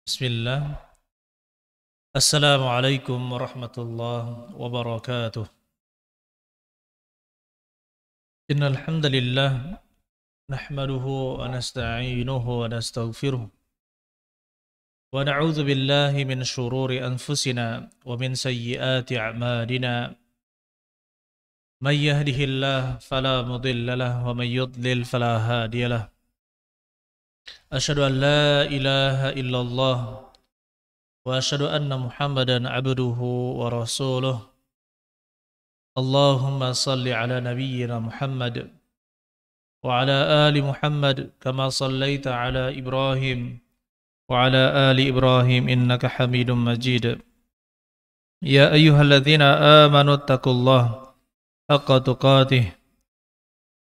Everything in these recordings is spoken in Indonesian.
Bismillah. Assalamualaikum warahmatullahi wabarakatuh. Innal hamdalillah nahmaduhu wa nasta'inuhu wa nastaghfiruh wa na'udzu billahi min shururi anfusina wa min sayyiati a'malina. May yahdihillahu fala mudilla lahu wa may yudlil fala hadiya lahu. Asyhadu an la ilaha illallah wa asyhadu anna Muhammadan abduhu wa rasuluh. Allahumma salli ala nabiyyina Muhammad wa ala ali Muhammad kama sallaita ala Ibrahim wa ala ali Ibrahim innaka Hamidum Majid. Ya ayyuhalladzina amanu taqullaha haqqa tuqatih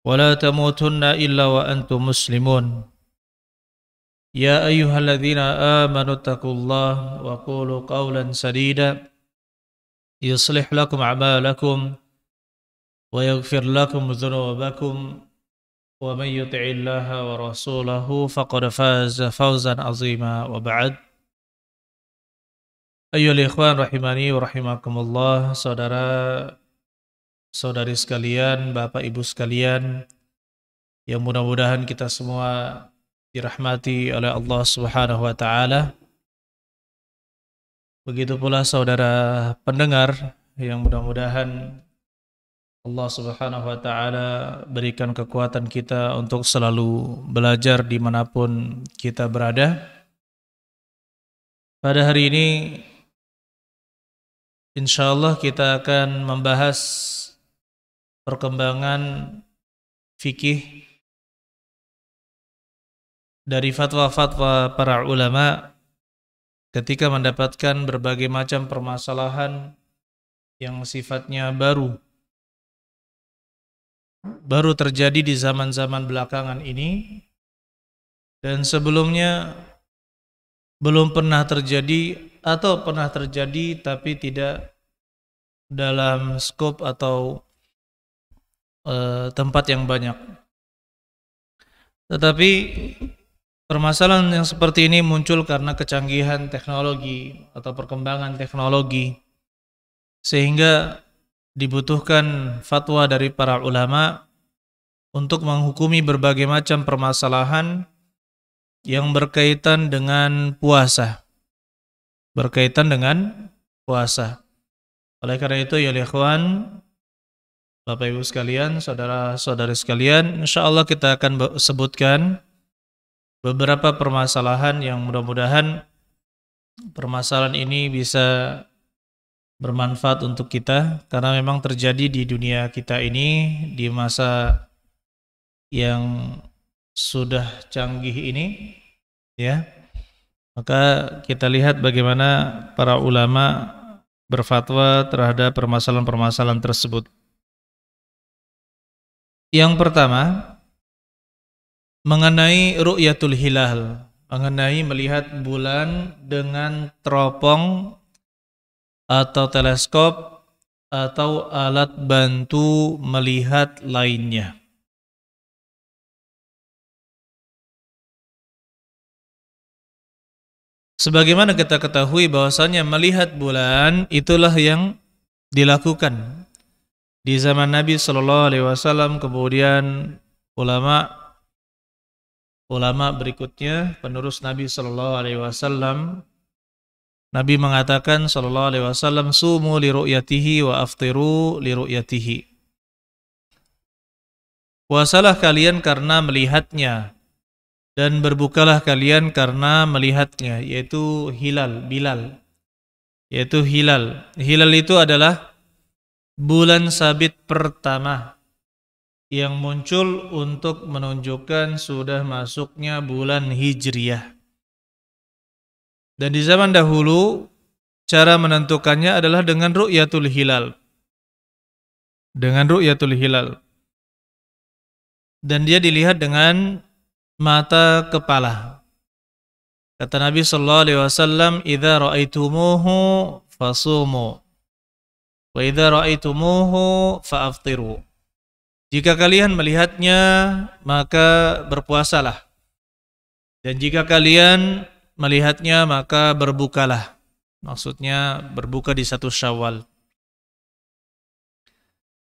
wa la tamutunna illa wa antum muslimun. Ya ayyuhalladzina amanu taqullaha wa qulu qawlan sadida yuslih lakum a'malakum wa yaghfir lakum dhunubakum wa man yuti'illaha wa rasulahu faqad faza fawzan 'azima wa ba'd. Ayyuhal ikhwan rahimani wa rahimakumullah, saudara-saudari sekalian, Bapak Ibu sekalian yang mudah-mudahan kita semua dirahmati oleh Allah Subhanahu wa taala. Begitu pula saudara pendengar yang mudah-mudahan Allah Subhanahu wa taala berikan kekuatan kita untuk selalu belajar dimanapun kita berada. Pada hari ini insyaallah kita akan membahas perkembangan fikih dari fatwa-fatwa para ulama ketika mendapatkan berbagai macam permasalahan yang sifatnya baru terjadi di zaman-zaman belakangan ini, dan sebelumnya belum pernah terjadi atau pernah terjadi tapi tidak dalam skop atau tempat yang banyak. Tetapi permasalahan yang seperti ini muncul karena kecanggihan teknologi atau perkembangan teknologi, sehingga dibutuhkan fatwa dari para ulama untuk menghukumi berbagai macam permasalahan yang berkaitan dengan puasa. Oleh karena itu ya ikhwan, Bapak Ibu sekalian, saudara-saudari sekalian, insyaallah kita akan sebutkan beberapa permasalahan yang mudah-mudahan permasalahan ini bisa bermanfaat untuk kita, karena memang terjadi di dunia kita ini di masa yang sudah canggih ini, ya. Maka kita lihat bagaimana para ulama berfatwa terhadap permasalahan-permasalahan tersebut. Yang pertama, mengenai ru'yatul hilal, mengenai melihat bulan dengan teropong atau teleskop atau alat bantu melihat lainnya. Sebagaimana kita ketahui bahwasanya melihat bulan itulah yang dilakukan di zaman Nabi Shallallahu Alaihi Wasallam, kemudian ulama berikutnya, penerus Nabi Shallallahu Alaihi Wasallam, Nabi mengatakan Shallallahu Alaihi Wasallam, sumu li ru'yatihi wa aftiru li ru'yatihi. Puasalah kalian karena melihatnya dan berbukalah kalian karena melihatnya, yaitu hilal, hilal. Hilal itu adalah bulan sabit pertama yang muncul untuk menunjukkan sudah masuknya bulan Hijriyah. Dan di zaman dahulu cara menentukannya adalah dengan ru'yatul hilal. Dan dia dilihat dengan mata kepala. Kata Nabi sallallahu alaihi wasallam, "Idza ra'aitumuhu fasumu wa idza ra'aitumuhu fa'aftiru." Jika kalian melihatnya, maka berpuasalah. Dan jika kalian melihatnya maka berbukalah. Maksudnya berbuka di 1 Syawal.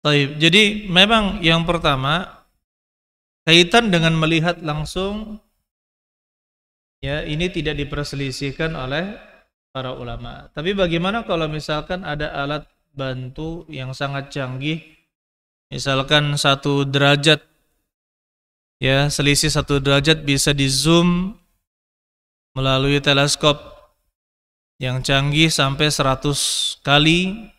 Baik, jadi memang yang pertama kaitan dengan melihat langsung, ya, ini tidak diperselisihkan oleh para ulama. Tapi bagaimana kalau misalkan ada alat bantu yang sangat canggih, misalkan 1 derajat, ya, selisih 1 derajat bisa di zoom melalui teleskop yang canggih sampai 100 kali,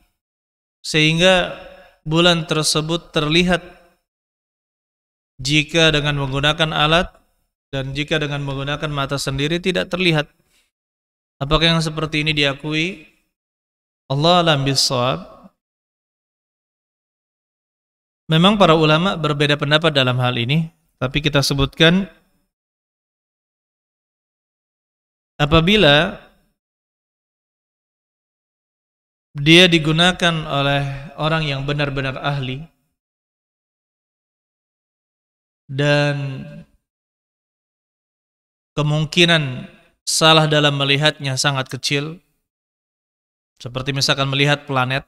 sehingga bulan tersebut terlihat jika dengan menggunakan alat dan jika dengan menggunakan mata sendiri tidak terlihat. Apakah yang seperti ini diakui? Allah a'lam bishawab. Memang para ulama berbeda pendapat dalam hal ini, tapi kita sebutkan apabila dia digunakan oleh orang yang benar-benar ahli dan kemungkinan salah dalam melihatnya sangat kecil, seperti misalkan melihat planet,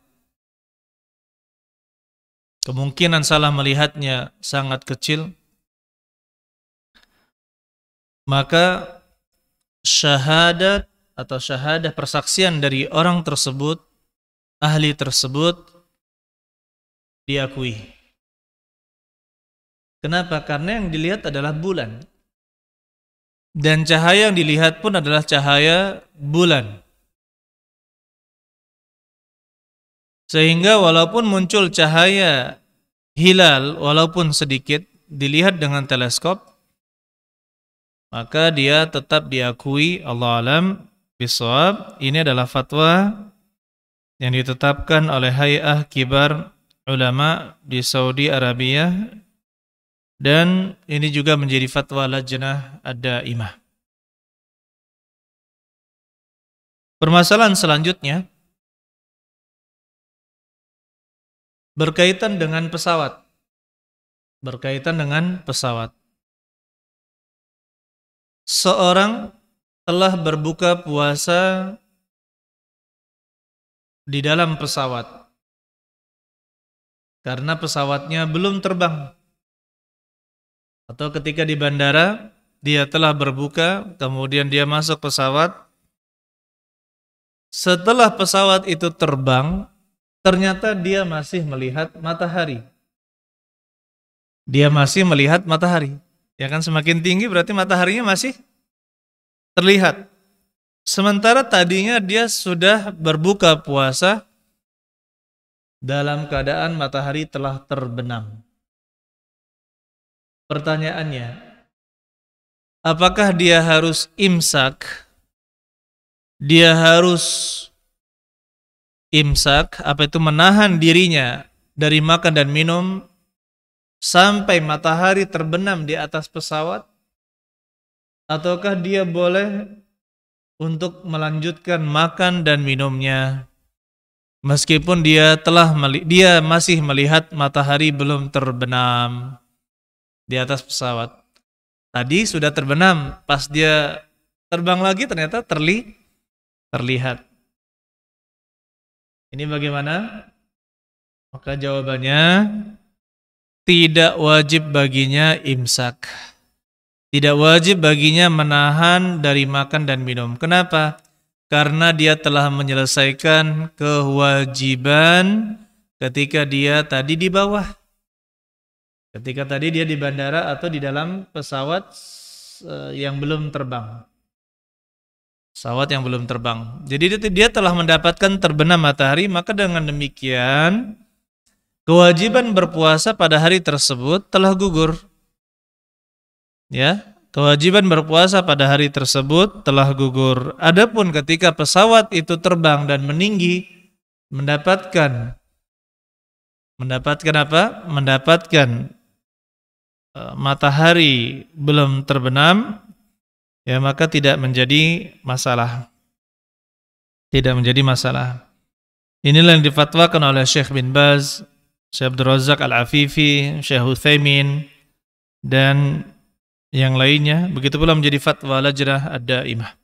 kemungkinan salah melihatnya sangat kecil, maka syahadat atau syahadah persaksian dari orang tersebut, ahli tersebut, diakui. Kenapa? Karena yang dilihat adalah bulan. Dan cahaya yang dilihat pun adalah cahaya bulan. Sehingga walaupun muncul cahaya hilal, walaupun sedikit, dilihat dengan teleskop, maka dia tetap diakui, Allah alam bishawab. Ini adalah fatwa yang ditetapkan oleh Hay'ah Kibar Ulama di Saudi Arabia, dan ini juga menjadi fatwa Lajnah Ad-Daimah. Permasalahan selanjutnya berkaitan dengan pesawat. Berkaitan dengan pesawat. Seorang telah berbuka puasa di dalam pesawat karena pesawatnya belum terbang, atau ketika di bandara dia telah berbuka, kemudian dia masuk pesawat. Setelah pesawat itu terbang, ternyata dia masih melihat matahari. Dia masih melihat matahari. Ya kan, semakin tinggi berarti mataharinya masih terlihat. Sementara tadinya dia sudah berbuka puasa dalam keadaan matahari telah terbenam. Pertanyaannya, apakah dia harus imsak? Dia harus imsak, apa itu menahan dirinya dari makan dan minum sampai matahari terbenam di atas pesawat? Ataukah dia boleh untuk melanjutkan makan dan minumnya meskipun dia masih melihat matahari belum terbenam di atas pesawat? Tadi sudah terbenam, pas dia terbang lagi ternyata terlihat. Ini bagaimana? Maka jawabannya, tidak wajib baginya imsak. Tidak wajib baginya menahan dari makan dan minum. Kenapa? Karena dia telah menyelesaikan kewajiban ketika dia tadi di bawah. Ketika tadi dia di bandara atau di dalam pesawat yang belum terbang. Pesawat yang belum terbang. Jadi dia telah mendapatkan terbenam matahari, maka dengan demikian kewajiban berpuasa pada hari tersebut telah gugur. Ya, kewajiban berpuasa pada hari tersebut telah gugur. Adapun ketika pesawat itu terbang dan meninggi, mendapatkan apa? Mendapatkan matahari belum terbenam, ya, maka tidak menjadi masalah. Tidak menjadi masalah. Inilah yang difatwakan oleh Syekh bin Baz, Syekh Abdul Razak Al-Afifi, Syekh Utsaimin, dan yang lainnya. Begitu pula menjadi fatwa Lajnah Ad-Daimah.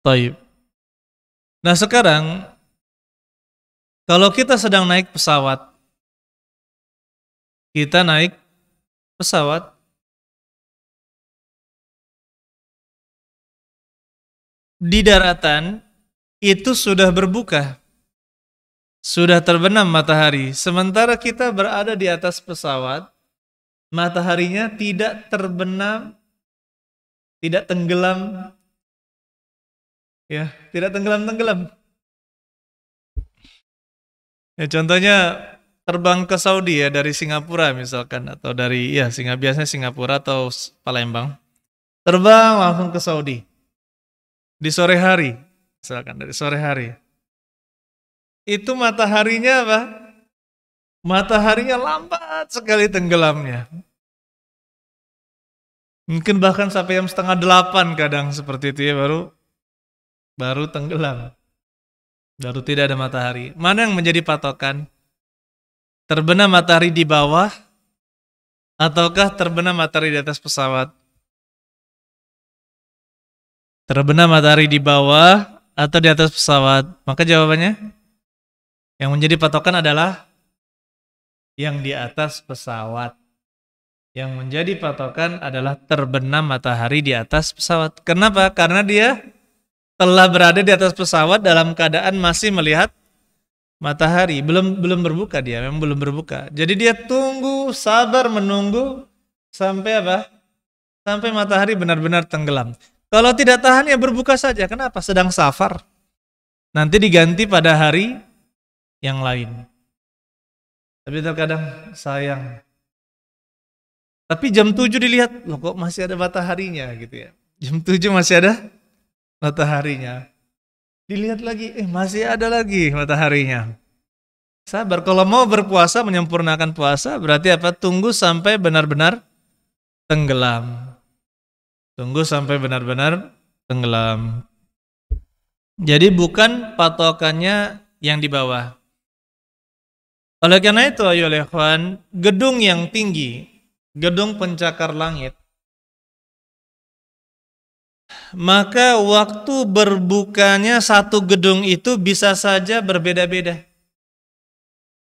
Taib. Nah sekarang, kalau kita sedang naik pesawat, di daratan itu sudah berbuka, sudah terbenam matahari. Sementara kita berada di atas pesawat, mataharinya tidak terbenam, tidak tenggelam, ya, tidak tenggelam-tenggelam. Ya, contohnya terbang ke Saudi ya dari Singapura misalkan, atau dari biasanya Singapura atau Palembang, terbang langsung ke Saudi di sore hari, misalkan dari sore hari. Itu mataharinya apa? Mataharinya lambat sekali tenggelamnya. Mungkin bahkan sampai jam 7:30 kadang seperti itu ya, baru tenggelam. Baru tidak ada matahari. Mana yang menjadi patokan? Terbenam matahari di bawah ataukah terbenam matahari di atas pesawat? Terbenam matahari di bawah atau di atas pesawat? Maka jawabannya yang menjadi patokan adalah yang di atas pesawat. Yang menjadi patokan adalah terbenam matahari di atas pesawat. Kenapa? Karena dia telah berada di atas pesawat dalam keadaan masih melihat matahari. Belum berbuka dia, memang belum berbuka. Jadi dia sabar menunggu sampai apa? Sampai matahari benar-benar tenggelam. Kalau tidak tahan ya berbuka saja. Kenapa? Sedang safar. Nanti diganti pada hari yang lain. Tapi terkadang sayang. Tapi jam 7 dilihat, loh kok masih ada mataharinya gitu ya. Jam 7 masih ada mataharinya. Dilihat lagi, masih ada lagi mataharinya. Sabar, kalau mau berpuasa, menyempurnakan puasa, berarti apa? Tunggu sampai benar-benar tenggelam. Tunggu sampai benar-benar tenggelam. Jadi bukan patokannya yang di bawah. Oleh karena itu, ayolah ikhwan, gedung yang tinggi, gedung pencakar langit, maka waktu berbukanya satu gedung itu bisa saja berbeda-beda.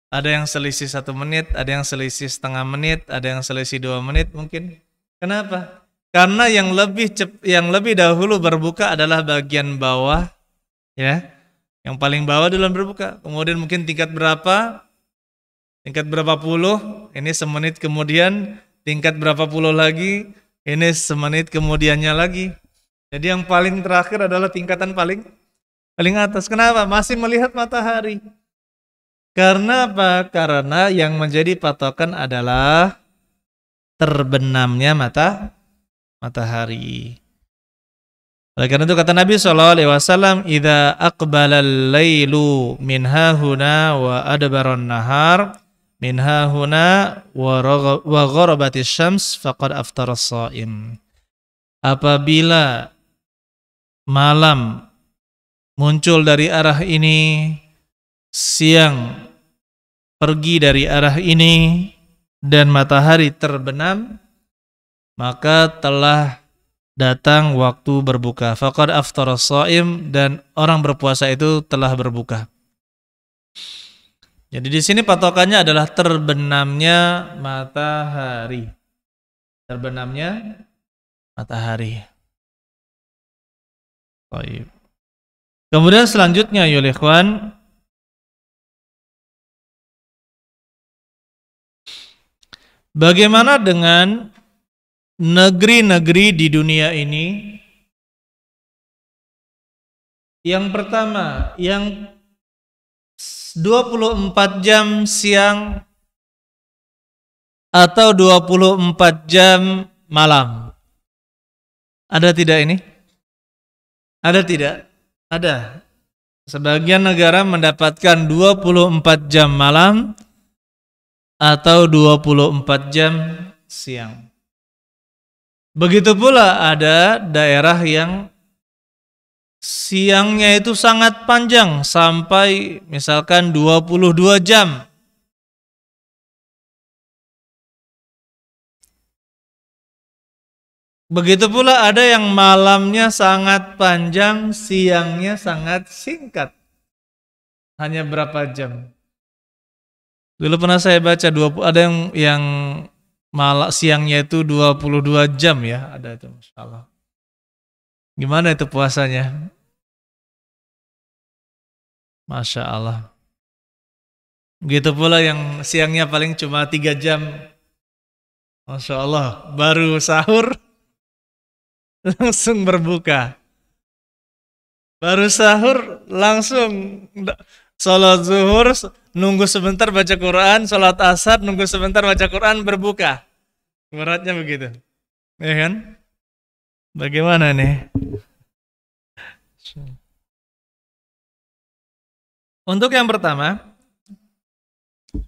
Ada yang selisih 1 menit, ada yang selisih setengah menit, ada yang selisih 2 menit mungkin. Kenapa? Karena yang lebih dahulu berbuka adalah bagian bawah, ya, yang paling bawah duluan berbuka. Kemudian mungkin tingkat berapa puluh, ini semenit kemudian, tingkat berapa puluh lagi, ini semenit kemudiannya lagi. Jadi yang paling terakhir adalah tingkatan paling atas. Kenapa? Masih melihat matahari. Karena apa? Karena yang menjadi patokan adalah terbenamnya matahari. Oleh karena itu kata Nabi SAW, "Idza aqbalal lailu min hahuna wa adbaran nahar min hahuna wa gharabatis syams faqad aftara shaim." Apabila malam muncul dari arah ini, siang pergi dari arah ini, dan matahari terbenam, maka telah datang waktu berbuka. Faqad aftara shaim, dan orang berpuasa itu telah berbuka. Jadi di sini patokannya adalah terbenamnya matahari. Terbenamnya matahari. Baik. Kemudian selanjutnya ya ikhwan, bagaimana dengan negeri-negeri di dunia ini? Yang pertama, yang 24 jam siang atau 24 jam malam. Ada tidak ini? Ada tidak? Ada. Sebagian negara mendapatkan 24 jam malam atau 24 jam siang. Begitu pula ada daerah yang siangnya itu sangat panjang sampai misalkan 22 jam. Begitu pula ada yang malamnya sangat panjang, siangnya sangat singkat. Hanya berapa jam. Dulu pernah saya baca ada yang malam siangnya itu 22 jam ya, ada itu Masya Allah. Gimana itu puasanya? Masya Allah. Begitu pula yang siangnya paling cuma 3 jam. Masya Allah, baru sahur langsung berbuka. Baru sahur langsung sholat zuhur, nunggu sebentar baca Quran, sholat asar, nunggu sebentar baca Quran, berbuka. Beratnya begitu. Ya kan? Bagaimana nih? Untuk yang pertama,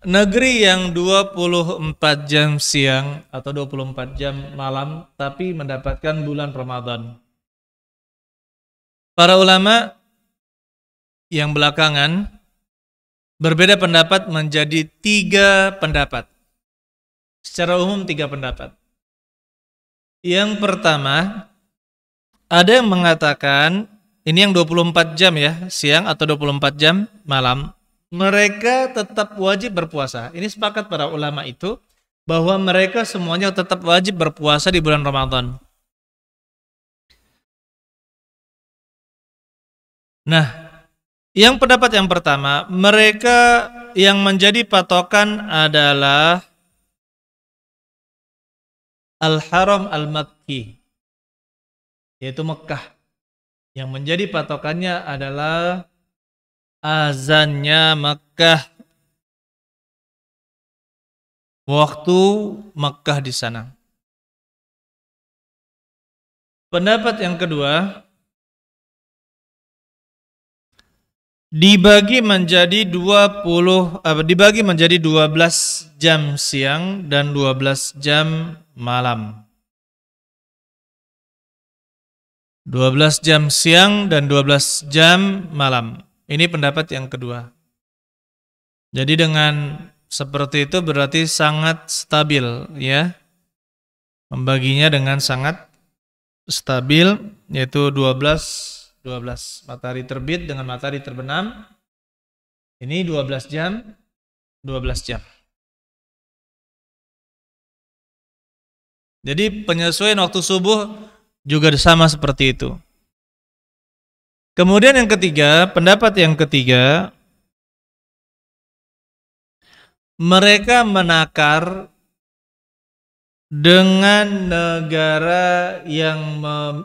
negeri yang 24 jam siang atau 24 jam malam tapi mendapatkan bulan Ramadan. Para ulama yang belakangan berbeda pendapat menjadi 3 pendapat. Secara umum 3 pendapat. Yang pertama, ada yang mengatakan ini yang 24 jam ya, siang atau 24 jam malam, mereka tetap wajib berpuasa. Ini sepakat para ulama itu bahwa mereka semuanya tetap wajib berpuasa di bulan Ramadan. Nah, yang pendapat yang pertama, mereka yang menjadi patokan adalah Al-Haram Al-Makki, yaitu Mekah. Yang menjadi patokannya adalah azannya Mekah, waktu Mekah di sana. Pendapat yang kedua, dibagi menjadi 12 jam siang dan 12 jam malam. 12 jam siang dan 12 jam malam. Ini pendapat yang kedua. Jadi dengan seperti itu berarti sangat stabil ya. Membaginya dengan sangat stabil, yaitu 12 matahari terbit dengan matahari terbenam. Ini 12 jam, 12 jam. Jadi penyesuaian waktu subuh juga sama seperti itu. Kemudian yang ketiga, pendapat yang ketiga, mereka menakar dengan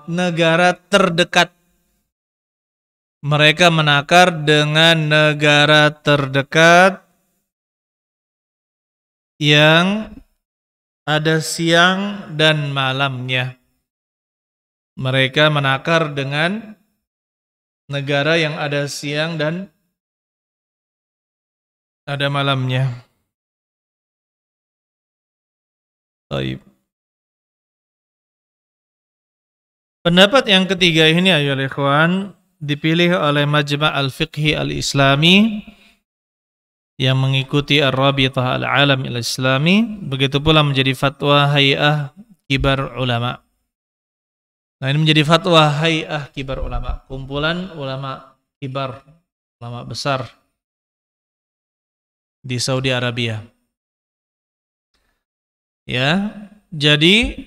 negara terdekat. Mereka menakar dengan negara terdekat yang ada siang dan malamnya. Mereka menakar dengan negara yang ada siang dan ada malamnya. Baik. Pendapat yang ketiga ini ayolah ikhwan, dipilih oleh Majma' Al-Fiqhi Al-Islami yang mengikuti Ar-Rabitah Al-Alam Al-Islami, begitu pula menjadi fatwa Hay'ah Kibar Ulama. Nah, ini menjadi fatwa Hay'ah Kibar Ulama, kumpulan ulama kibar, ulama besar di Saudi Arabia. Ya, jadi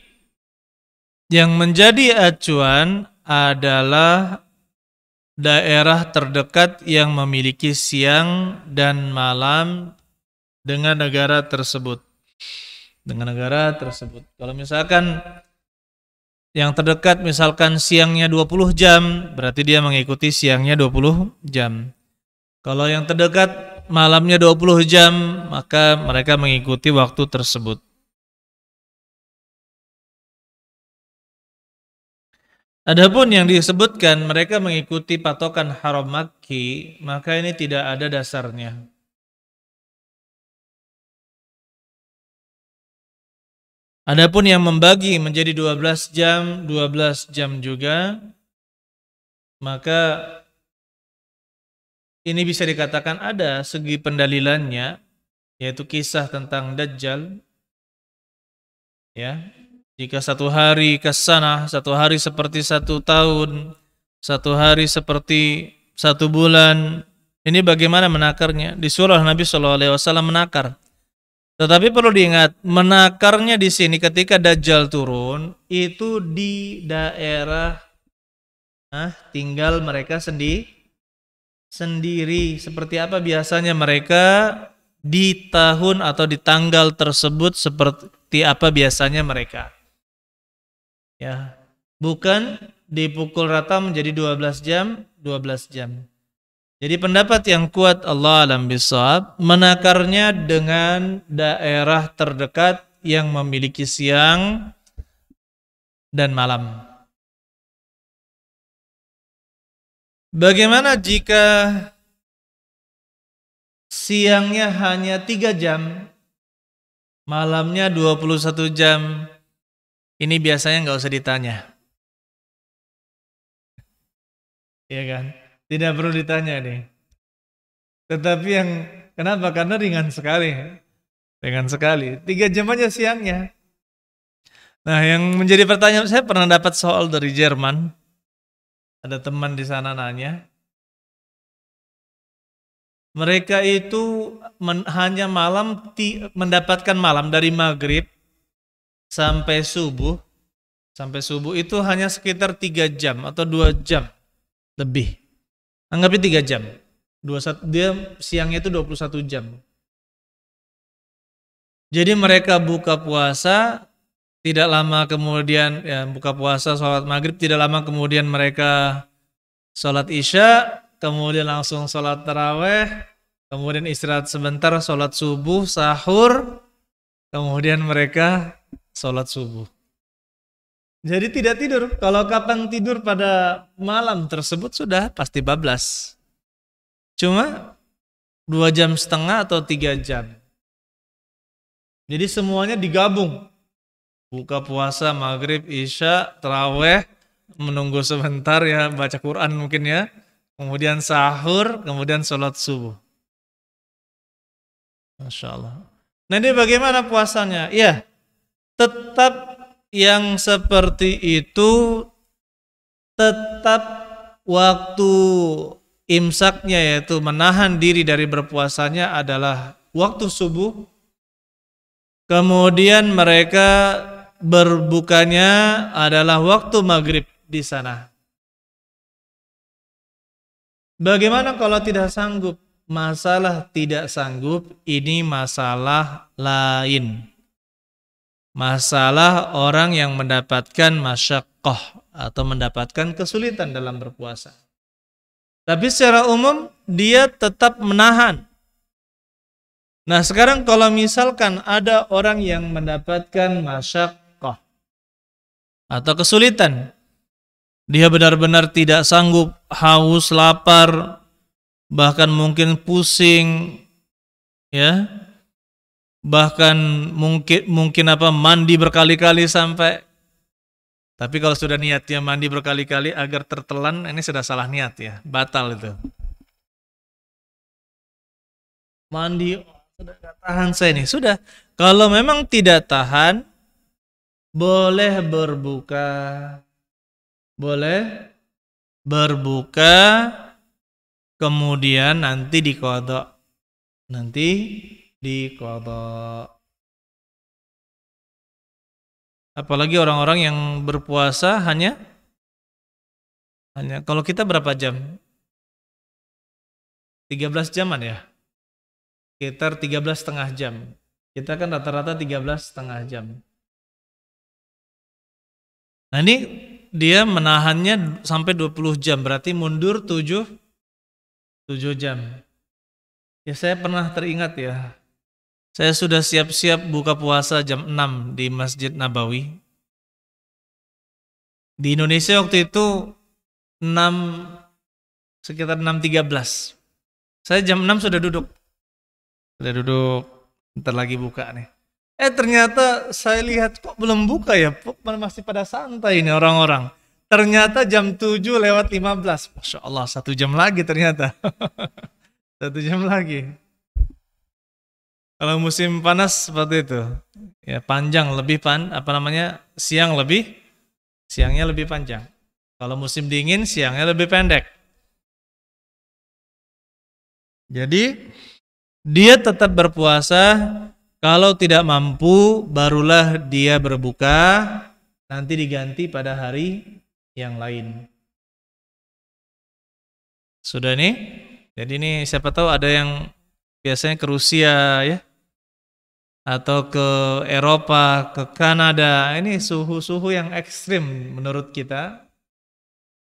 yang menjadi acuan adalah daerah terdekat yang memiliki siang dan malam dengan negara tersebut. Kalau misalkan yang terdekat misalkan siangnya 20 jam, berarti dia mengikuti siangnya 20 jam. Kalau yang terdekat malamnya 20 jam, maka mereka mengikuti waktu tersebut. Adapun yang disebutkan mereka mengikuti patokan haram Makki, maka ini tidak ada dasarnya. Adapun yang membagi menjadi 12 jam juga, maka ini bisa dikatakan ada segi pendalilannya, yaitu kisah tentang Dajjal. Ya. Jika satu hari kasana, satu hari seperti 1 tahun, satu hari seperti 1 bulan, ini bagaimana menakarnya? Di surah Nabi SAW menakar. Tetapi perlu diingat, menakarnya di sini ketika Dajjal turun, itu di daerah tinggal mereka sendiri. Seperti apa biasanya mereka di tahun atau di tanggal tersebut, seperti apa biasanya mereka. Ya, bukan dipukul rata menjadi 12 jam. Jadi pendapat yang kuat Allah alam bisawab, menakarnya dengan daerah terdekat yang memiliki siang dan malam. Bagaimana jika siangnya hanya 3 jam, malamnya 21 jam? Ini biasanya nggak usah ditanya. Iya kan? Tidak perlu ditanya nih. Tetapi yang kenapa? Karena ringan sekali. 3 jam aja siangnya. Nah, yang menjadi pertanyaan, saya pernah dapat soal dari Jerman. Ada teman di sana nanya. Mereka itu hanya mendapatkan malam dari maghrib sampai subuh itu hanya sekitar 3 jam atau 2 jam lebih. Anggapnya 3 jam. Dia siangnya itu 21 jam. Jadi mereka buka puasa, tidak lama kemudian buka puasa, sholat maghrib, tidak lama kemudian mereka sholat isya, kemudian langsung sholat taraweh, kemudian istirahat sebentar, sholat subuh, sahur, kemudian mereka sholat subuh. Jadi tidak tidur. Kalau kapan tidur pada malam tersebut sudah pasti bablas. Cuma 2,5 jam atau 3 jam. Jadi semuanya digabung. Buka puasa, maghrib, isya, taraweh, menunggu sebentar ya, baca Quran mungkin ya. Kemudian sahur, kemudian sholat subuh. Masya Allah. Nah ini bagaimana puasanya? Iya, tetap yang seperti itu, tetap waktu imsaknya yaitu menahan diri dari berpuasanya adalah waktu subuh. Kemudian mereka berbukanya adalah waktu maghrib di sana. Bagaimana kalau tidak sanggup? Masalah tidak sanggup ini masalah lain. Masalah orang yang mendapatkan masyaqqah atau mendapatkan kesulitan dalam berpuasa. Tapi secara umum dia tetap menahan. Nah sekarang kalau misalkan ada orang yang mendapatkan masyaqqah atau kesulitan, dia benar-benar tidak sanggup, haus, lapar, bahkan mungkin pusing, ya. Bahkan mungkin mandi berkali-kali sampai. Tapi kalau sudah niatnya mandi berkali-kali agar tertelan, ini sudah salah niat ya, batal itu. Mandi sudah tidak tahan saya nih, sudah. Kalau memang tidak tahan, boleh berbuka. Boleh berbuka, kemudian nanti diqadha. Apalagi orang-orang yang berpuasa hanya kalau kita berapa jam? 13 jaman ya? Sekitar 13,5 jam. Kita kan rata-rata 13,5 jam. Nah ini dia menahannya sampai 20 jam, berarti mundur 7 jam. Ya saya pernah teringat ya, saya sudah siap-siap buka puasa jam 6 di Masjid Nabawi. Di Indonesia waktu itu sekitar 6.13. Saya jam 6 sudah duduk. Bentar lagi buka nih. Ternyata saya lihat kok belum buka ya, masih pada santai ini orang-orang. Ternyata jam 7:15. Masya Allah, 1 jam lagi ternyata. 1 jam lagi. Kalau musim panas seperti itu. Ya, panjang lebih siangnya lebih panjang. Kalau musim dingin siangnya lebih pendek. Jadi dia tetap berpuasa, kalau tidak mampu barulah dia berbuka, nanti diganti pada hari yang lain. Sudah nih? Jadi ini siapa tahu ada yang biasanya ke Rusia ya, atau ke Eropa, ke Kanada. Ini suhu-suhu yang ekstrim menurut kita.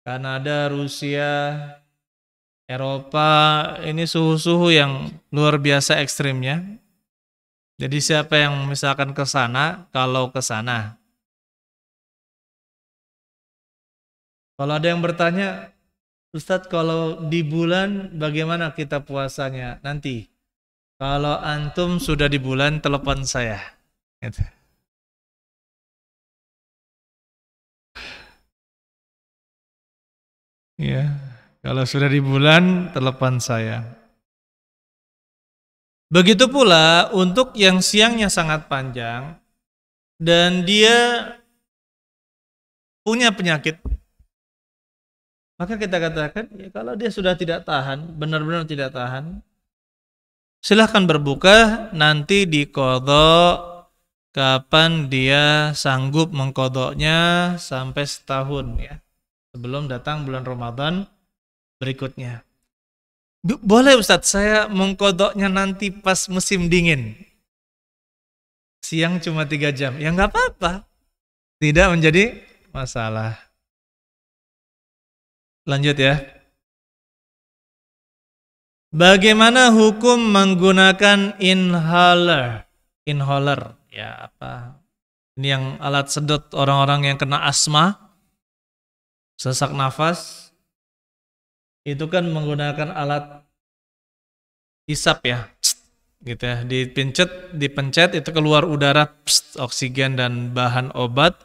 Kanada, Rusia, Eropa, ini suhu-suhu yang luar biasa ekstrimnya. Jadi siapa yang misalkan ke sana, kalau ke sana. Kalau ada yang bertanya, Ustadz kalau di bulan bagaimana kita puasanya? Nanti, kalau antum sudah di bulan, telepon saya. Gitu. Ya, kalau sudah di bulan, telepon saya. Begitu pula untuk yang siangnya sangat panjang dan dia punya penyakit, maka kita katakan ya kalau dia sudah tidak tahan, benar-benar tidak tahan, silahkan berbuka, nanti diqadha kapan dia sanggup mengqadhanya sampai setahun ya, sebelum datang bulan Ramadan berikutnya. Boleh Ustadz, saya mengqadhanya nanti pas musim dingin. Siang cuma 3 jam. Ya nggak apa-apa. Tidak menjadi masalah. Lanjut ya. Bagaimana hukum menggunakan inhaler? Inhaler ya apa? Ini yang alat sedot orang-orang yang kena asma, sesak nafas. Itu kan menggunakan alat hisap ya. Gitu ya, dipencet itu keluar udara, oksigen dan bahan obat.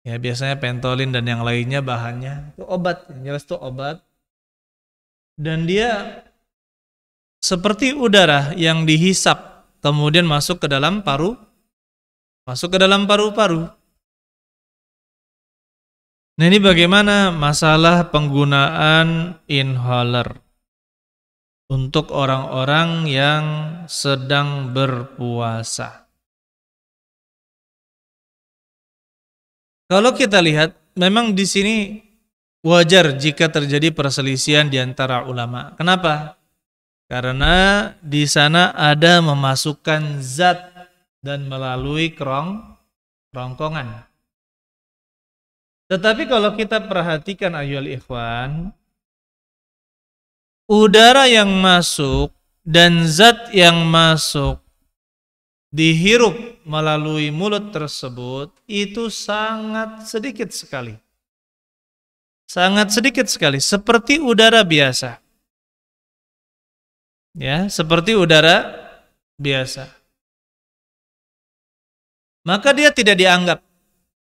Ya biasanya pentolin dan yang lainnya bahannya itu obat, jelas itu obat. Dan dia seperti udara yang dihisap kemudian masuk ke dalam paru-paru. Nah, ini bagaimana masalah penggunaan inhaler untuk orang-orang yang sedang berpuasa? Kalau kita lihat, memang di sini wajar jika terjadi perselisihan di antara ulama. Kenapa? Karena di sana ada memasukkan zat dan melalui kerongkongan. Tetapi kalau kita perhatikan ayyuhal ikhwan, udara yang masuk dan zat yang masuk dihirup melalui mulut tersebut itu sangat sedikit sekali. Sangat sedikit sekali, seperti udara biasa. Ya, seperti udara biasa. Maka dia tidak dianggap.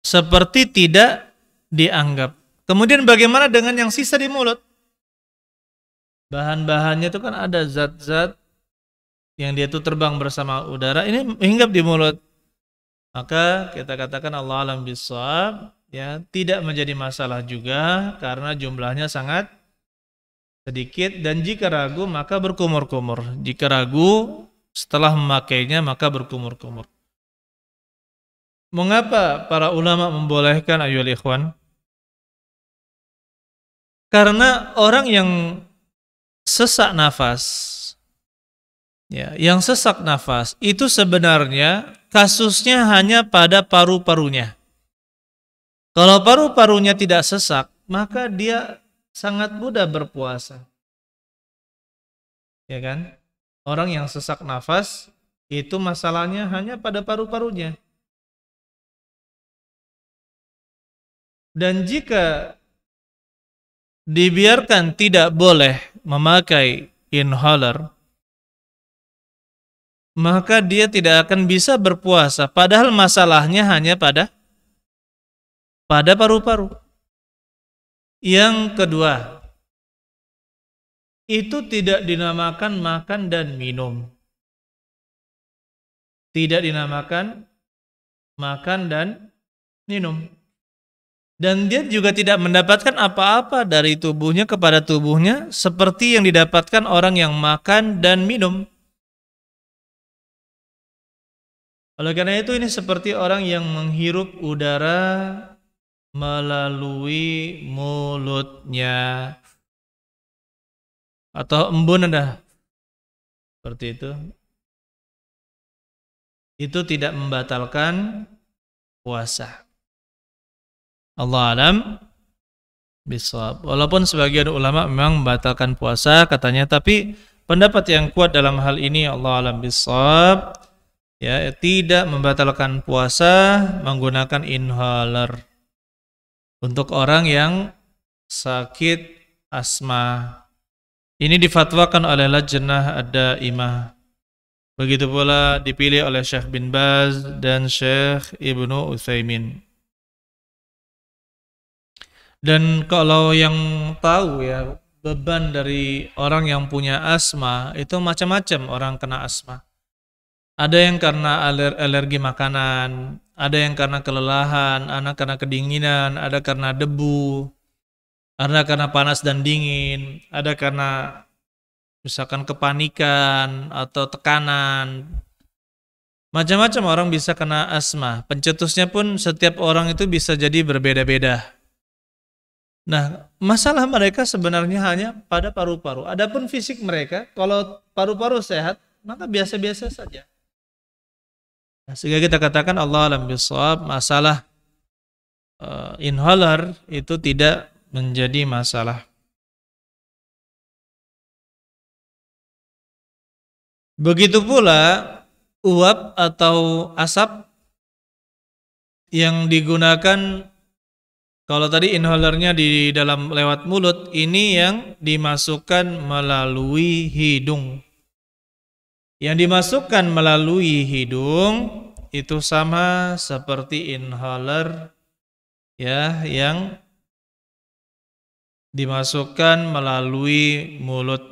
Seperti tidak dianggap. Kemudian bagaimana dengan yang sisa di mulut? Bahan-bahannya itu kan ada zat-zat yang dia itu terbang bersama udara, ini hinggap di mulut. Maka kita katakan Allah alam bisawab, ya, tidak menjadi masalah juga karena jumlahnya sangat sedikit, dan jika ragu maka berkumur-kumur. Jika ragu setelah memakainya maka berkumur-kumur. Mengapa para ulama membolehkan ayyuhal ikhwan? Karena orang yang sesak nafas, ya, yang sesak nafas itu sebenarnya kasusnya hanya pada paru-parunya. Kalau paru-parunya tidak sesak, maka dia sangat mudah berpuasa. Ya kan? Orang yang sesak nafas itu masalahnya hanya pada paru-parunya. Dan jika dibiarkan tidak boleh memakai inhaler, maka dia tidak akan bisa berpuasa. Padahal masalahnya hanya pada paru-paru. Yang kedua, itu tidak dinamakan makan dan minum. tidak dinamakan makan dan minum. Dan dia juga tidak mendapatkan apa-apa dari tubuhnya kepada tubuhnya seperti yang didapatkan orang yang makan dan minum. Oleh karena itu ini seperti orang yang menghirup udara melalui mulutnya. Atau embun ada. Seperti itu. Itu tidak membatalkan puasa. Allah alam bisawab. Walaupun sebagian ulama memang membatalkan puasa katanya, tapi pendapat yang kuat dalam hal ini Allah alam bisawab, ya, tidak membatalkan puasa menggunakan inhaler untuk orang yang sakit asma. Ini difatwakan oleh Lajnah Ad-Daimah. Begitu pula dipilih oleh Syekh bin Baz dan Syekh Ibnu Utsaimin. Dan kalau yang tahu ya, beban dari orang yang punya asma itu macam-macam orang kena asma. Ada yang karena alergi makanan, ada yang karena kelelahan, ada karena kedinginan, ada karena debu, ada karena panas dan dingin, ada karena misalkan kepanikan atau tekanan. Macam-macam orang bisa kena asma. Pencetusnya pun setiap orang itu bisa jadi berbeda-beda. Nah, masalah mereka sebenarnya hanya pada paru-paru. Adapun fisik mereka, kalau paru-paru sehat, maka biasa-biasa saja. Nah, sehingga kita katakan Allah alam bisawab, masalah inhaler itu tidak menjadi masalah. Begitu pula uap atau asap yang digunakan. Kalau tadi inhalernya di dalam lewat mulut, ini yang dimasukkan melalui hidung. Yang dimasukkan melalui hidung itu sama seperti inhaler ya, yang dimasukkan melalui mulut.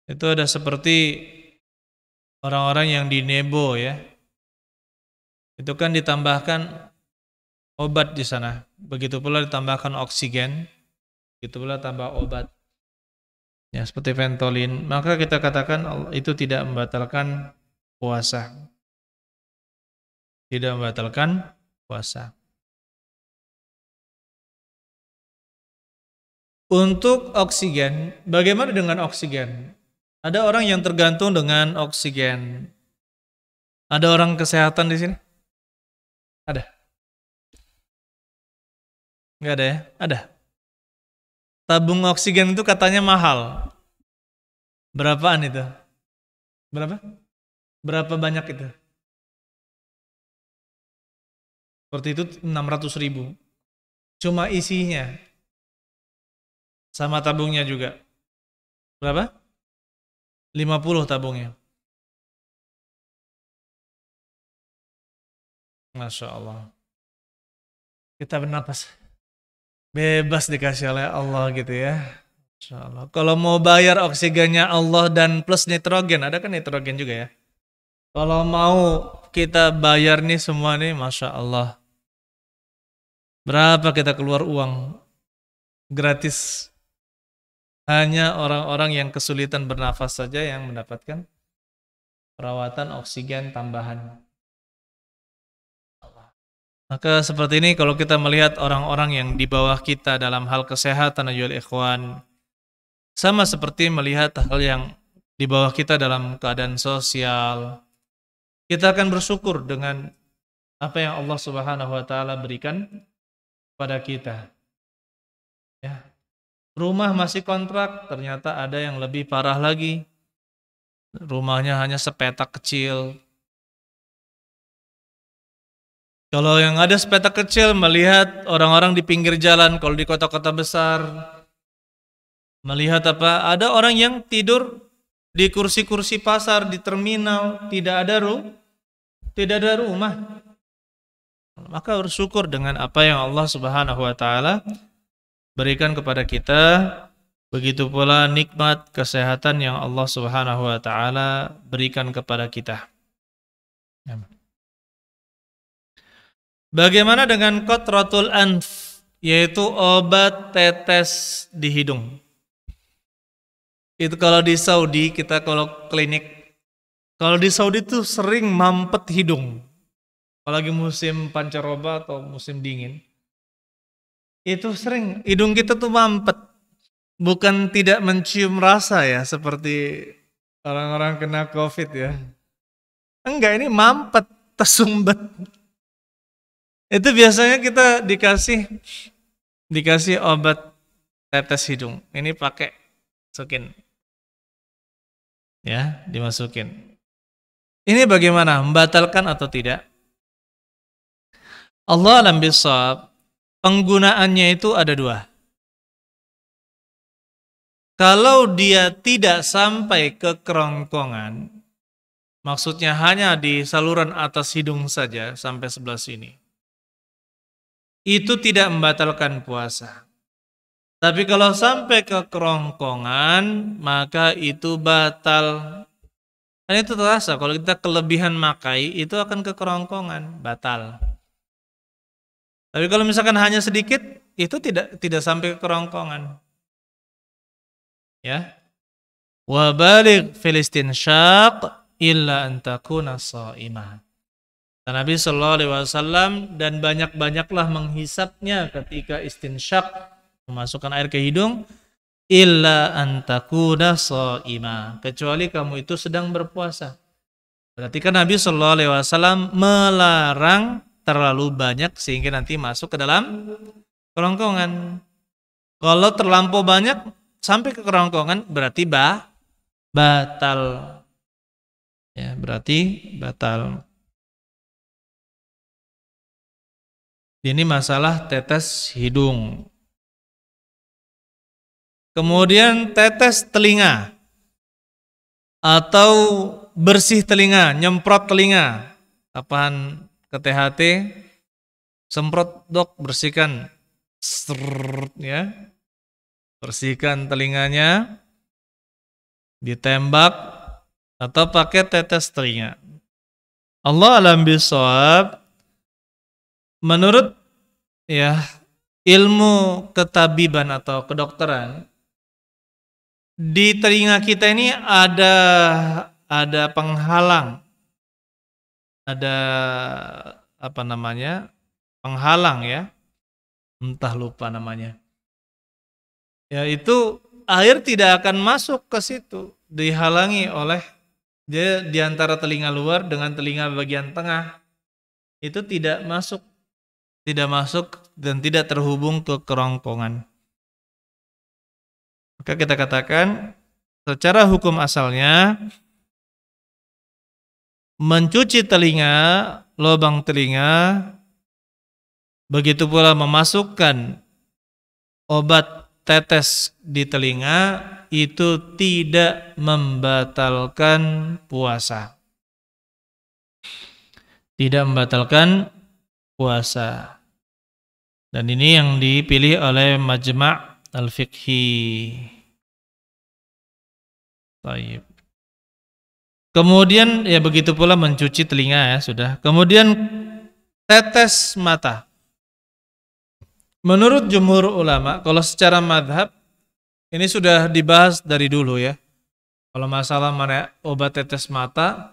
Itu ada seperti orang-orang yang di nebo ya. Itu kan ditambahkan obat di sana. Begitu pula ditambahkan oksigen. Begitu pula tambah obat. Ya, seperti Ventolin. Maka kita katakan itu tidak membatalkan puasa. Tidak membatalkan puasa. Untuk oksigen, bagaimana dengan oksigen? Ada orang yang tergantung dengan oksigen. Ada orang kesehatan di sini? Ada? Enggak ada ya? Ada. Tabung oksigen itu katanya mahal. Berapaan itu? Berapa? Berapa banyak itu? Seperti itu 600.000. Cuma isinya. Sama tabungnya juga. Berapa? 50 tabungnya. Masya Allah. Kita bernapas bebas dikasih oleh Allah gitu ya. Masya Allah. Kalau mau bayar oksigennya Allah dan plus nitrogen, ada kan nitrogen juga ya. Kalau mau kita bayar nih semua nih, Masya Allah. Berapa kita keluar uang? Gratis. Hanya orang-orang yang kesulitan bernafas saja yang mendapatkan perawatan oksigen tambahan. Maka seperti ini kalau kita melihat orang-orang yang di bawah kita dalam hal kesehatan ayyuhal ikhwan, sama seperti melihat hal yang di bawah kita dalam keadaan sosial, kita akan bersyukur dengan apa yang Allah Subhanahu wa taala berikan pada kita. Ya. Rumah masih kontrak, ternyata ada yang lebih parah lagi. Rumahnya hanya sepetak kecil. Kalau yang ada sepetak kecil melihat orang-orang di pinggir jalan, kalau di kota-kota besar melihat apa? Ada orang yang tidur di kursi-kursi pasar, di terminal, tidak ada rumah. Maka bersyukur dengan apa yang Allah Subhanahu wa taala berikan kepada kita Begitu pula nikmat kesehatan yang Allah Subhanahu wa taala berikan kepada kita. Bagaimana dengan qatratul anf, yaitu obat tetes di hidung? Itu kalau di Saudi, kita kalau klinik, kalau di Saudi itu sering mampet hidung. Apalagi musim pancaroba atau musim dingin. Itu sering hidung kita tuh mampet. Bukan tidak mencium rasa ya, seperti orang-orang kena COVID ya. Enggak, ini mampet, tersumbat. Itu biasanya kita dikasih obat tetes hidung. Ini pakai masukin. Ya, dimasukin. Ini bagaimana? Membatalkan atau tidak? Allah alam bisawab, penggunaannya itu ada dua. Kalau dia tidak sampai ke kerongkongan, maksudnya hanya di saluran atas hidung saja sampai sebelah sini, itu tidak membatalkan puasa. Tapi kalau sampai ke kerongkongan, maka itu batal. Dan itu terasa, kalau kita kelebihan makai, itu akan ke kerongkongan, batal. Tapi kalau misalkan hanya sedikit, itu tidak sampai ke kerongkongan. Ya. Wa baligh fil istinsyaq illa an takuna shaimah. Nabi sallallahu alaihi wasallam, dan banyak-banyaklah menghisapnya ketika istinsyaq, memasukkan air ke hidung, illa an takuna shaimah, kecuali kamu itu sedang berpuasa. Berarti kan Nabi sallallahu alaihi wasallam melarang terlalu banyak sehingga nanti masuk ke dalam kerongkongan. Kalau terlampau banyak sampai ke kerongkongan berarti batal. Ya, berarti batal. Ini masalah tetes hidung. Kemudian tetes telinga atau bersih telinga, nyemprot telinga. Kapan ke THT, semprot dok, bersihkan. Ya. Bersihkan telinganya, ditembak, atau pakai tetes telinga. Allah alam bisawab, menurut ya ilmu ketabiban atau kedokteran, di telinga kita ini ada penghalang, ada apa namanya, penghalang ya, entah lupa namanya. Ya, itu air tidak akan masuk ke situ, dihalangi oleh dia di antara telinga luar dengan telinga bagian tengah. Itu tidak masuk dan tidak terhubung ke kerongkongan. Maka kita katakan secara hukum asalnya mencuci telinga, lubang telinga, begitu pula memasukkan obat tetes di telinga itu tidak membatalkan puasa. Tidak membatalkan puasa. Dan ini yang dipilih oleh Majma' Al-Fiqhi. Baik. Kemudian ya begitu pula mencuci telinga ya sudah. Kemudian tetes mata. Menurut jumhur ulama, kalau secara madhab, ini sudah dibahas dari dulu ya. Kalau masalah mana obat tetes mata,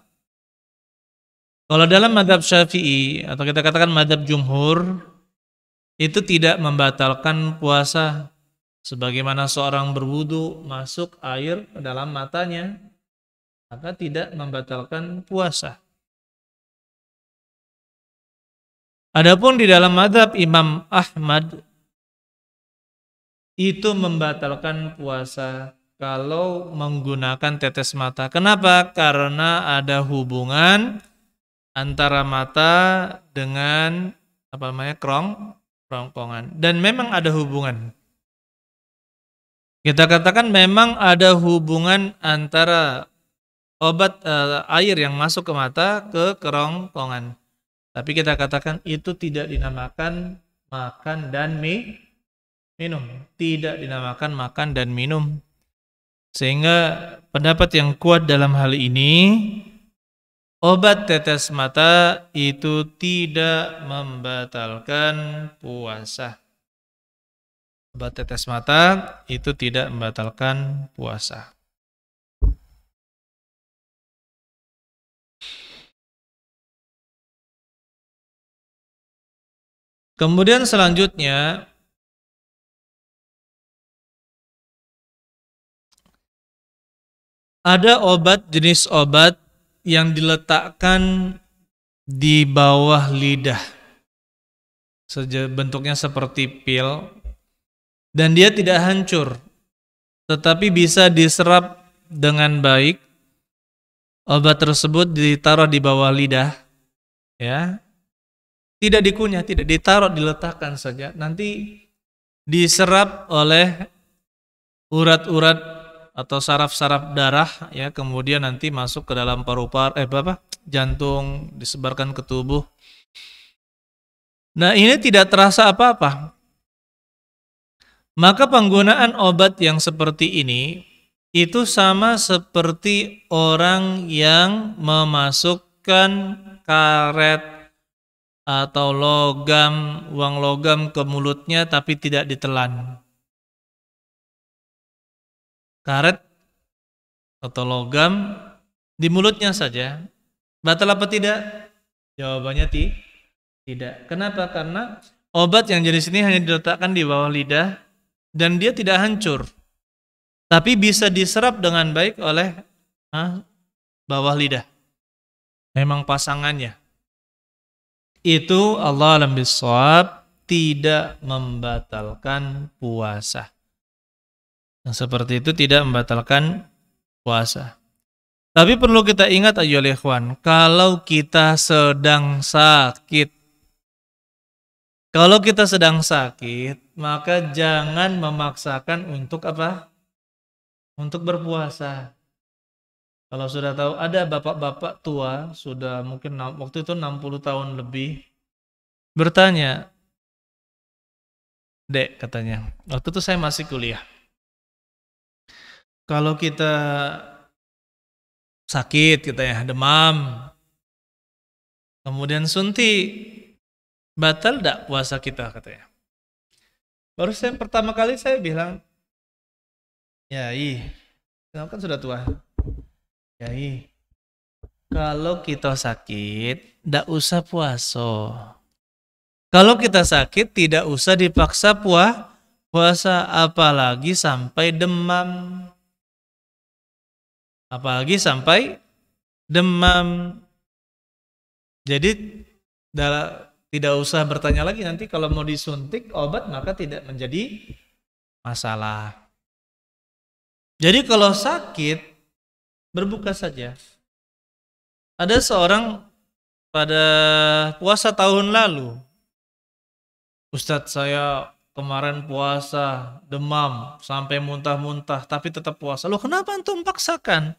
kalau dalam madhab Syafi'i atau kita katakan madhab jumhur, itu tidak membatalkan puasa. Sebagaimana seorang berwudu masuk air ke dalam matanya, maka tidak membatalkan puasa. Adapun di dalam mazhab Imam Ahmad itu membatalkan puasa kalau menggunakan tetes mata. Kenapa? Karena ada hubungan antara mata dengan apa namanya kerongkongan, dan memang ada hubungan. Kita katakan memang ada hubungan antara obat air yang masuk ke mata ke kerongkongan. Tapi kita katakan itu tidak dinamakan makan dan minum, tidak dinamakan makan dan minum. Sehingga pendapat yang kuat dalam hal ini, obat tetes mata itu tidak membatalkan puasa. Obat tetes mata itu tidak membatalkan puasa. Kemudian selanjutnya, ada jenis obat yang diletakkan di bawah lidah. Bentuknya seperti pil. Dan dia tidak hancur, tetapi bisa diserap dengan baik. Obat tersebut ditaruh di bawah lidah, ya, tidak dikunyah, tidak ditaruh, diletakkan saja. Nanti diserap oleh urat-urat atau saraf-saraf darah, ya, kemudian nanti masuk ke dalam paru-paru, jantung, disebarkan ke tubuh. Nah, ini tidak terasa apa-apa. Maka penggunaan obat yang seperti ini itu sama seperti orang yang memasukkan karet atau uang logam ke mulutnya tapi tidak ditelan. Karet atau logam di mulutnya saja, batal apa tidak? Jawabannya tidak. Kenapa? Karena obat yang jenis ini hanya diletakkan di bawah lidah dan dia tidak hancur, tapi bisa diserap dengan baik oleh bawah lidah. Memang pasangannya. Itu Allah alam bisawab tidak membatalkan puasa. Yang seperti itu tidak membatalkan puasa. Tapi perlu kita ingat ayyuhal ikhwan, kalau kita sedang sakit, maka jangan memaksakan untuk apa? Untuk berpuasa. Kalau sudah tahu ada bapak-bapak tua, sudah mungkin waktu itu 60 tahun lebih, bertanya, "Dek," katanya, waktu itu saya masih kuliah, "kalau kita sakit, kita ya demam, kemudian suntik, batal enggak puasa kita?" katanya. Baru pertama kali saya bilang, "Yai, kamu kan sudah tua. Yai, kalau kita sakit, enggak usah puasa. Kalau kita sakit, tidak usah dipaksa puasa, apalagi sampai demam. Jadi, tidak usah bertanya lagi nanti kalau mau disuntik obat maka tidak menjadi masalah. Jadi kalau sakit, berbuka saja." Ada seorang pada puasa tahun lalu, "Ustadz, saya kemarin puasa demam sampai muntah-muntah tapi tetap puasa." "Loh, kenapa antum paksakan?"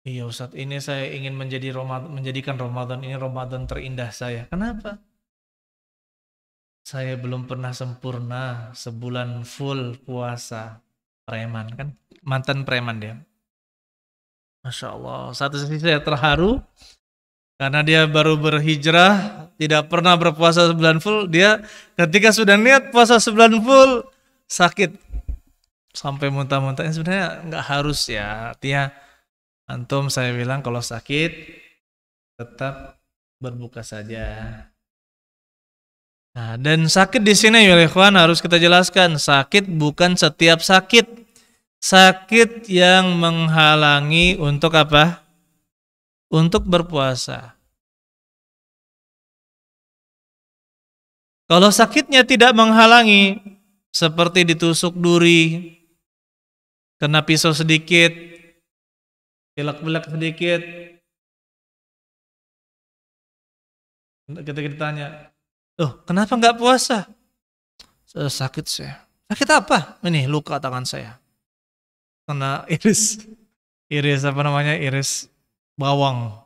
"Iya Ustadz, ini saya ingin menjadikan Ramadan ini Ramadan terindah saya." "Kenapa?" "Saya belum pernah sempurna sebulan full puasa." Preman kan, mantan preman dia. Masya Allah, satu sisi saya terharu karena dia baru berhijrah, tidak pernah berpuasa sebulan full. Dia ketika sudah niat puasa sebulan full, sakit sampai muntah-muntah. Sebenarnya nggak harus ya, artinya antum, saya bilang kalau sakit tetap berbuka saja. Nah, dan sakit di sini ya ikhwan harus kita jelaskan, sakit bukan setiap sakit. Sakit yang menghalangi untuk apa? Untuk berpuasa. Kalau sakitnya tidak menghalangi, seperti ditusuk duri, kena pisau sedikit, pilek-pilek sedikit, kita ditanya, "Loh, kenapa nggak puasa?" "Sakit saya." "Sakit apa?" "Ini luka tangan saya. Kena iris bawang."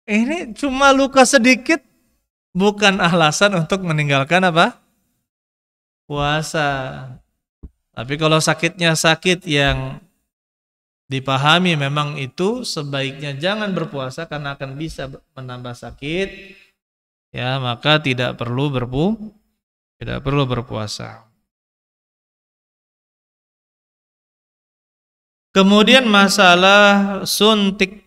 Ini cuma luka sedikit, bukan alasan untuk meninggalkan apa? puasa. Tapi kalau sakitnya sakit yang dipahami memang itu sebaiknya jangan berpuasa karena akan bisa menambah sakit, ya maka tidak perlu berpuasa. Kemudian masalah suntik.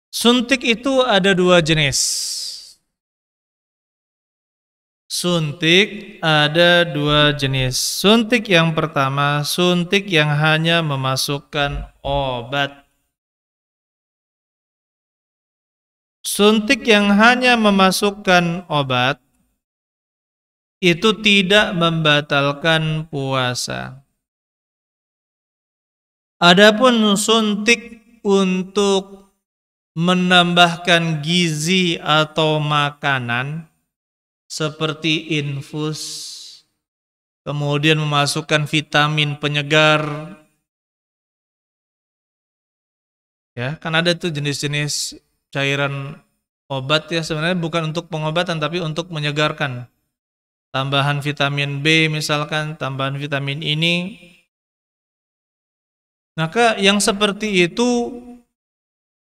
Suntik itu ada dua jenis. Suntik ada dua jenis. Suntik yang pertama, suntik yang hanya memasukkan obat. Suntik yang hanya memasukkan obat itu tidak membatalkan puasa. Adapun suntik untuk menambahkan gizi atau makanan seperti infus, kemudian memasukkan vitamin penyegar, ya kan ada tuh jenis-jenis cairan obat ya sebenarnya bukan untuk pengobatan tapi untuk menyegarkan. Tambahan vitamin B misalkan, tambahan vitamin ini. Maka yang seperti itu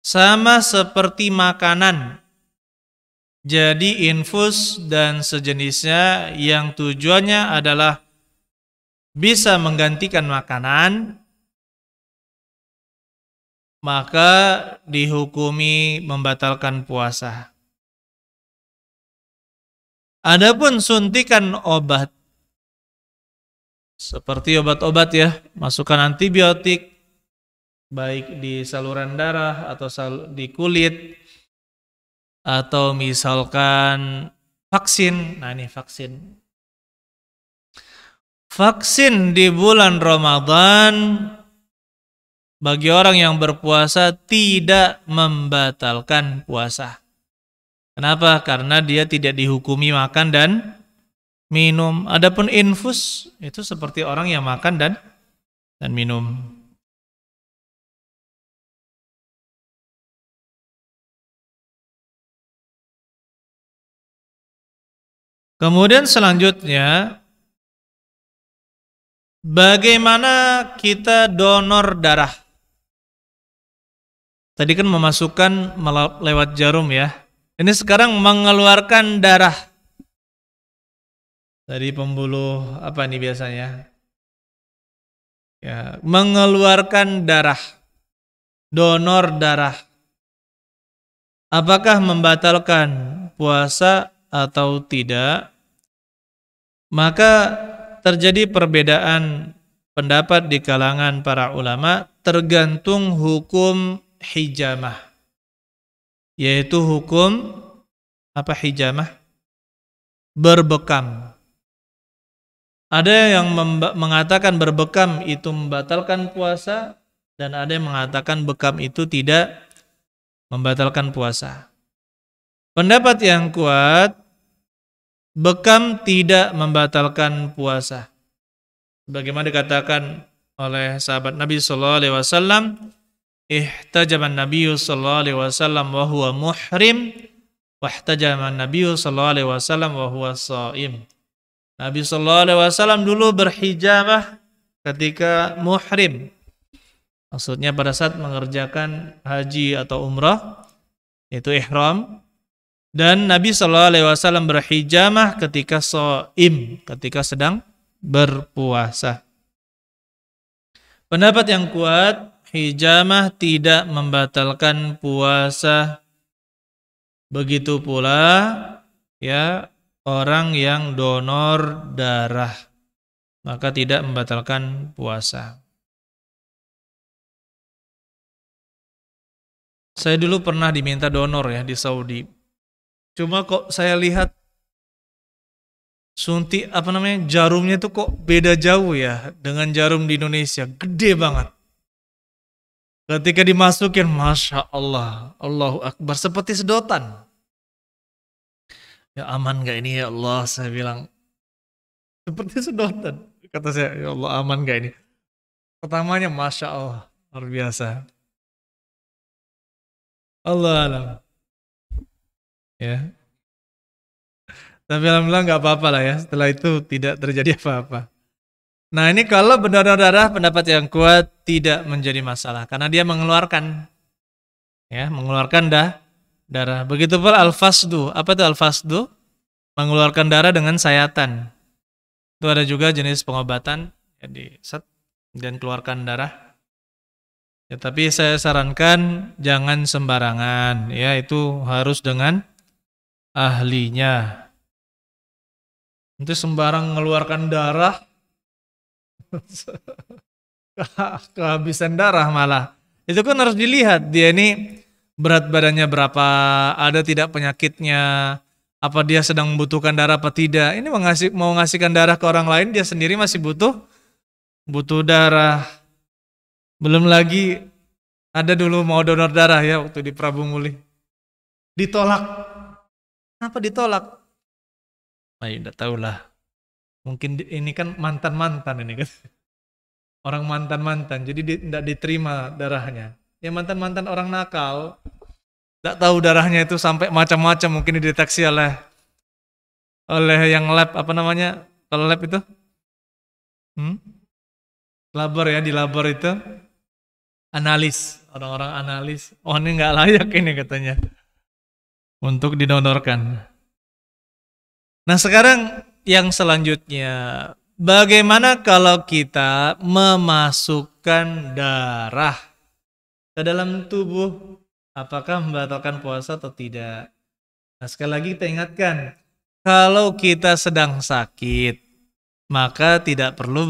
sama seperti makanan. Jadi infus dan sejenisnya yang tujuannya adalah bisa menggantikan makanan, maka dihukumi membatalkan puasa. Adapun suntikan obat, seperti obat-obat ya, masukan antibiotik, baik di saluran darah atau di kulit, atau misalkan vaksin. Nah ini vaksin. Vaksin di bulan Ramadan bagi orang yang berpuasa tidak membatalkan puasa. Kenapa? Karena dia tidak dihukumi makan dan minum. Adapun infus itu seperti orang yang makan dan minum. Kemudian selanjutnya, bagaimana kita donor darah? Tadi kan memasukkan lewat jarum ya. Ini sekarang mengeluarkan darah dari pembuluh apa nih biasanya? Ya, mengeluarkan darah, donor darah. Apakah membatalkan puasa atau tidak? Maka terjadi perbedaan pendapat di kalangan para ulama tergantung hukum hijamah. Yaitu hukum apa hijamah? Berbekam. Ada yang mengatakan berbekam itu membatalkan puasa dan ada yang mengatakan bekam itu tidak membatalkan puasa. Pendapat yang kuat, bekam tidak membatalkan puasa. Sebagaimana dikatakan oleh sahabat Nabi sallallahu alaihi wasallam, ihtajaman Nabi sallallahu alaihi wasallam wa huwa muhrim, wa ihtajaman Nabi sallallahu alaihi wasallam wa huwa shaim. Nabi sallallahu alaihi wasallam dulu berhijamah ketika muhrim. Maksudnya pada saat mengerjakan haji atau umrah, itu ihram. Dan Nabi sallallahu alaihi wasallam berhijamah ketika shaim, ketika sedang berpuasa. Pendapat yang kuat, hijamah tidak membatalkan puasa. Begitu pula ya orang yang donor darah, maka tidak membatalkan puasa. Saya dulu pernah diminta donor ya di Saudi. Cuma kok saya lihat suntik jarumnya itu kok beda jauh ya dengan jarum di Indonesia, gede banget. Ketika dimasukin, Masya Allah, Allahu Akbar, seperti sedotan. Ya aman gak ini ya Allah, saya bilang. Seperti sedotan. Kata saya, ya Allah aman gak ini. Pertamanya Masya Allah, luar biasa. Allah alam. Ya. Tapi alhamdulillah nggak apa-apa lah ya. Setelah itu tidak terjadi apa-apa. Nah ini kalau berdonor darah pendapat yang kuat tidak menjadi masalah karena dia mengeluarkan darah. Begitu pula al-fasdu. Apa itu al-fasdu? Mengeluarkan darah dengan sayatan. Itu ada juga jenis pengobatan ya, di set dan keluarkan darah. Ya, tapi saya sarankan jangan sembarangan ya, itu harus dengan ahlinya. Nanti sembarang mengeluarkan darah kehabisan darah malah. Itu kan harus dilihat dia ini berat badannya berapa, ada tidak penyakitnya, apa dia sedang membutuhkan darah apa tidak. Ini mau ngasihkan darah ke orang lain, dia sendiri masih butuh darah. Belum lagi ada dulu mau donor darah ya waktu di Prabu Muli. Ditolak. Kenapa ditolak? Ayo enggak tahulah. Mungkin ini kan mantan-mantan ini kan. Orang mantan-mantan, jadi tidak diterima darahnya. Ya mantan-mantan orang nakal, tidak tahu darahnya itu sampai macam-macam, mungkin dideteksi oleh yang lab, apa namanya, kalau lab itu? Labor ya, di labor itu, analis, orang-orang analis, oh ini nggak layak ini katanya, untuk didonorkan. Nah sekarang yang selanjutnya, bagaimana kalau kita memasukkan darah ke dalam tubuh, apakah membatalkan puasa atau tidak? Nah sekali lagi kita ingatkan, kalau kita sedang sakit, maka tidak perlu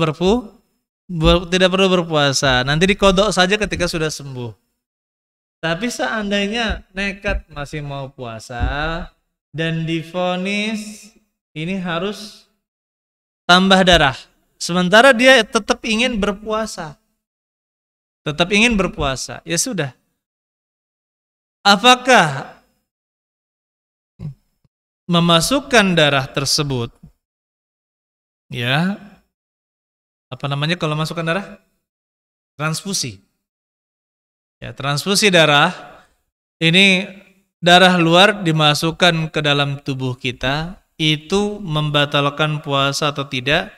berpuasa. Nanti dikodok saja ketika sudah sembuh. Tapi seandainya nekat masih mau puasa dan divonis ini harus tambah darah, sementara dia tetap ingin berpuasa, ya sudah. Apakah memasukkan darah tersebut, ya, apa namanya kalau masukkan darah? Transfusi. Ya, transfusi darah, ini darah luar dimasukkan ke dalam tubuh kita, itu membatalkan puasa atau tidak,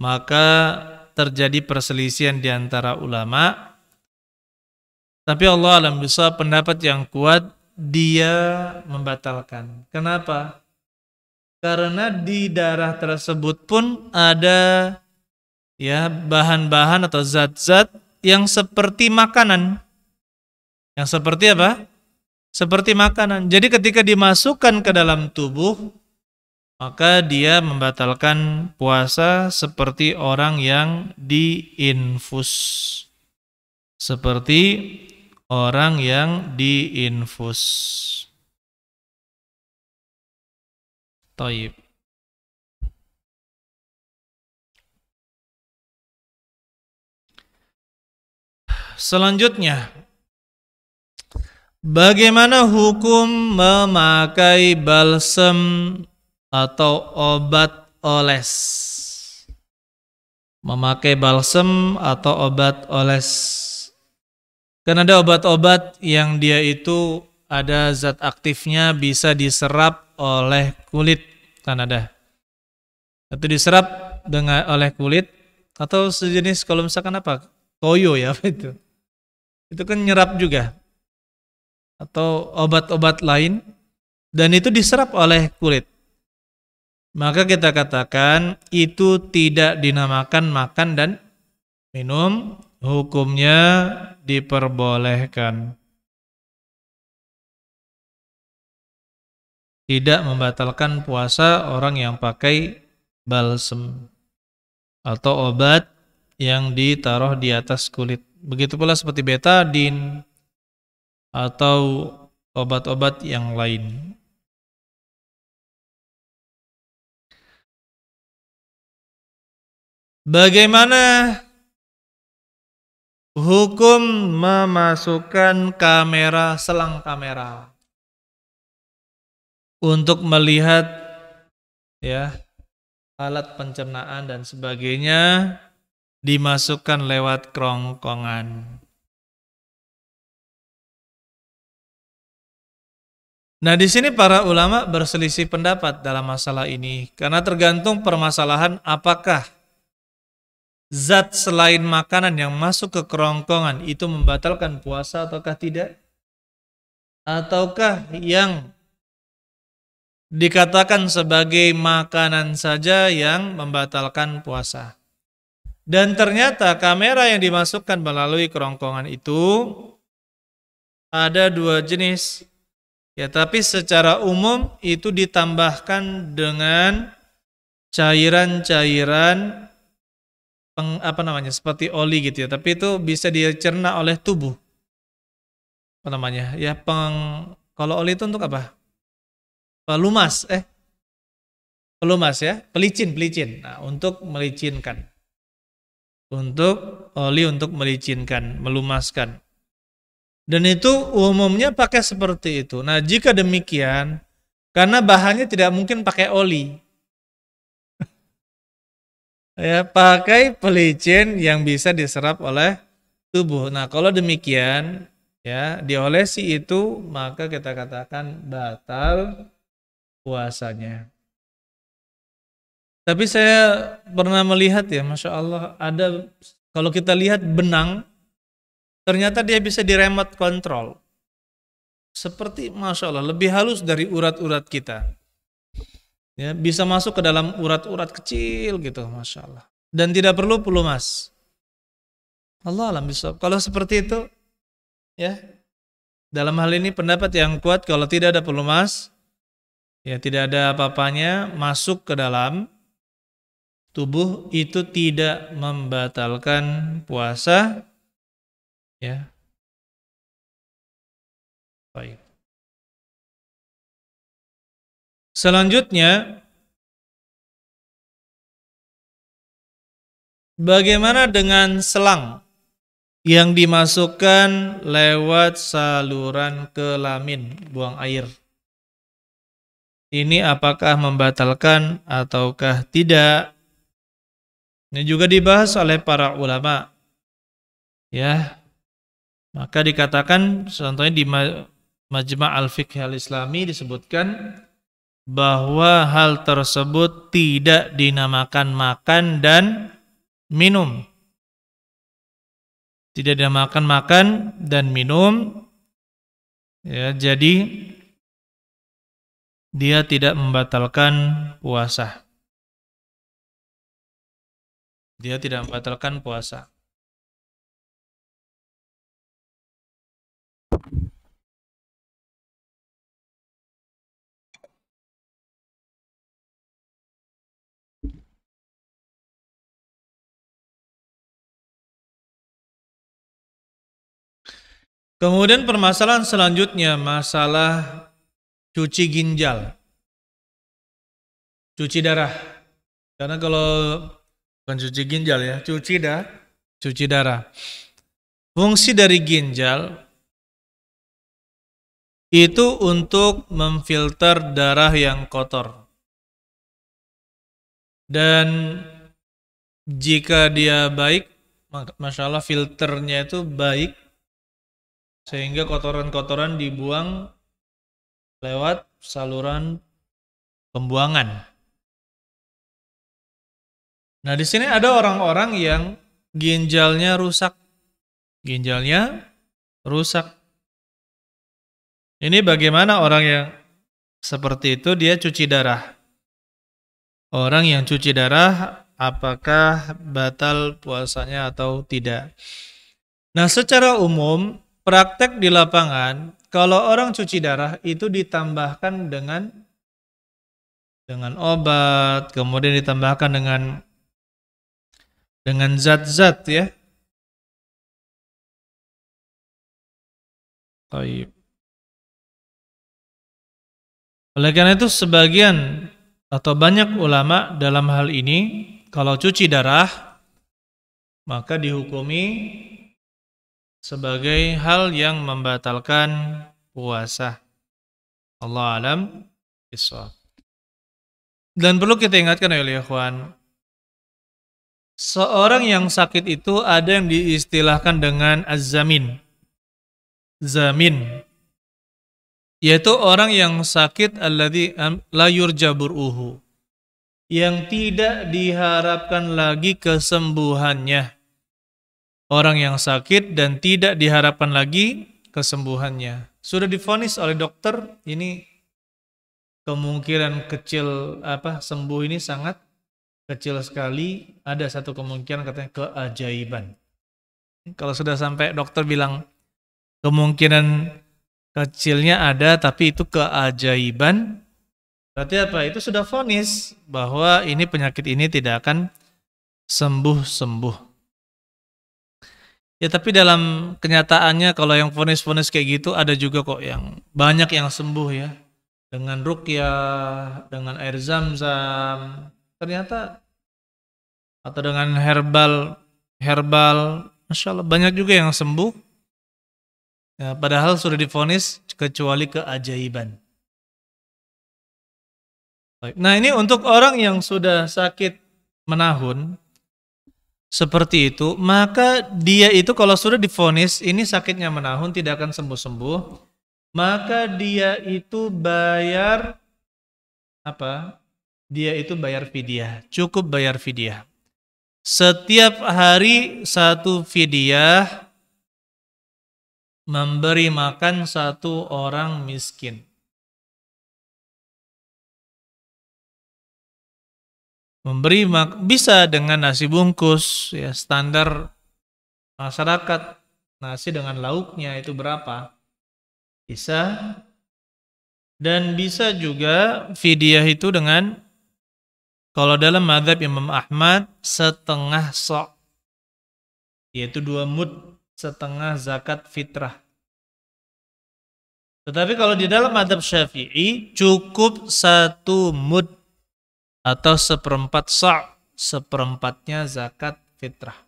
maka terjadi perselisihan di antara ulama. Tapi Allah alam bisa pendapat yang kuat, dia membatalkan. Kenapa? Karena di darah tersebut pun ada ya bahan-bahan atau zat-zat yang seperti makanan. Yang seperti apa? Seperti makanan. Jadi ketika dimasukkan ke dalam tubuh, maka dia membatalkan puasa seperti orang yang diinfus. Seperti orang yang diinfus. Taib. Selanjutnya, bagaimana hukum memakai balsem atau obat oles? Memakai balsem atau obat oles. Karena ada obat-obat yang dia itu ada zat aktifnya bisa diserap oleh kulit. Kan ada. Atau diserap oleh kulit atau sejenis kalau misalkan apa? Toyo ya apa itu. Itu kan nyerap juga. Atau obat-obat lain dan itu diserap oleh kulit. Maka kita katakan itu tidak dinamakan makan dan minum, hukumnya diperbolehkan. Tidak membatalkan puasa orang yang pakai balsem atau obat yang ditaruh di atas kulit. Begitu pula seperti betadin atau obat-obat yang lain. Bagaimana hukum memasukkan selang kamera untuk melihat ya alat pencernaan dan sebagainya dimasukkan lewat kerongkongan. Nah, di sini para ulama berselisih pendapat dalam masalah ini karena tergantung permasalahan apakah zat selain makanan yang masuk ke kerongkongan itu membatalkan puasa ataukah tidak, ataukah yang dikatakan sebagai makanan saja yang membatalkan puasa. Dan ternyata kamera yang dimasukkan melalui kerongkongan itu ada dua jenis. Ya, tapi secara umum itu ditambahkan dengan cairan-cairan seperti oli gitu ya. Tapi itu bisa dicerna oleh tubuh. Apa namanya? Ya, kalau oli itu untuk apa? Pelumas, pelumas ya, pelicin. Nah, untuk melicinkan. Untuk oli untuk melicinkan, melumaskan. Dan itu umumnya pakai seperti itu. Nah, jika demikian, karena bahannya tidak mungkin pakai oli. Ya, pakai pelicin yang bisa diserap oleh tubuh. Nah, kalau demikian, ya, diolesi itu, maka kita katakan batal puasanya. Tapi saya pernah melihat ya, Masya Allah, ada, kalau kita lihat benang, ternyata dia bisa di remote control. Seperti Masya Allah, lebih halus dari urat-urat kita. Ya, bisa masuk ke dalam urat-urat kecil gitu, Masya Allah. Dan tidak perlu pelumas. Allah alam bisawab. Kalau seperti itu, ya, dalam hal ini pendapat yang kuat kalau tidak ada pelumas, ya tidak ada apa-apanya masuk ke dalam tubuh itu tidak membatalkan puasa, ya. Baik. Selanjutnya, bagaimana dengan selang yang dimasukkan lewat saluran kelamin, buang air? Ini apakah membatalkan ataukah tidak? Ini juga dibahas oleh para ulama. Ya, maka dikatakan contohnya di Majma' al-Fiqh al-Islami disebutkan bahwa hal tersebut tidak dinamakan makan dan minum. Tidak dinamakan makan dan minum. Ya, jadi dia tidak membatalkan puasa. Dia tidak membatalkan puasa. Kemudian permasalahan selanjutnya, masalah cuci ginjal, cuci darah. Karena kalau bukan cuci ginjal ya, cuci darah. Fungsi dari ginjal itu untuk memfilter darah yang kotor. Dan jika dia baik, Masya Allah filternya itu baik, sehingga kotoran-kotoran dibuang lewat saluran pembuangan. Nah, di sini ada orang-orang yang ginjalnya rusak. Ginjalnya rusak. Ini bagaimana orang yang seperti itu dia cuci darah? Orang yang cuci darah apakah batal puasanya atau tidak? Nah, secara umum praktek di lapangan kalau orang cuci darah itu ditambahkan dengan obat, kemudian ditambahkan dengan zat-zat ya. Baik. Oleh karena itu sebagian atau banyak ulama dalam hal ini kalau cuci darah maka dihukumi sebagai hal yang membatalkan puasa. Allah alam bisawab. Dan perlu kita ingatkan ya ikhwan, seorang yang sakit itu ada yang diistilahkan dengan az-zamin. Zamin. yaitu orang yang sakit alladzi la yurja bur'uhu, yang tidak diharapkan lagi kesembuhannya. Orang yang sakit dan tidak diharapkan lagi kesembuhannya. Sudah divonis oleh dokter, ini kemungkinan kecil sembuh ini sangat kecil sekali. Ada satu kemungkinan katanya keajaiban. Kalau sudah sampai dokter bilang kemungkinan kecilnya ada tapi itu keajaiban, berarti apa? Itu sudah vonis bahwa ini penyakit ini tidak akan sembuh-sembuh. Ya tapi dalam kenyataannya kalau yang vonis-vonis kayak gitu ada juga kok yang banyak yang sembuh ya. Dengan ruqyah, dengan air zam-zam, ternyata atau dengan herbal, Masya Allah banyak juga yang sembuh. Ya, padahal sudah divonis kecuali keajaiban. Nah ini untuk orang yang sudah sakit menahun, seperti itu, maka dia itu kalau sudah divonis ini sakitnya menahun tidak akan sembuh-sembuh, maka dia itu bayar apa? Dia itu bayar fidyah, cukup bayar fidyah. Setiap hari satu fidyah, memberi makan satu orang miskin. Memberi bisa dengan nasi bungkus ya, standar masyarakat, nasi dengan lauknya itu berapa, bisa. Dan bisa juga fidyah itu dengan, kalau dalam mazhab Imam Ahmad, setengah sok, yaitu 2 mud, setengah zakat fitrah. Tetapi kalau di dalam mazhab Syafi'i cukup 1 mud atau 1/4 sa', 1/4-nya zakat fitrah.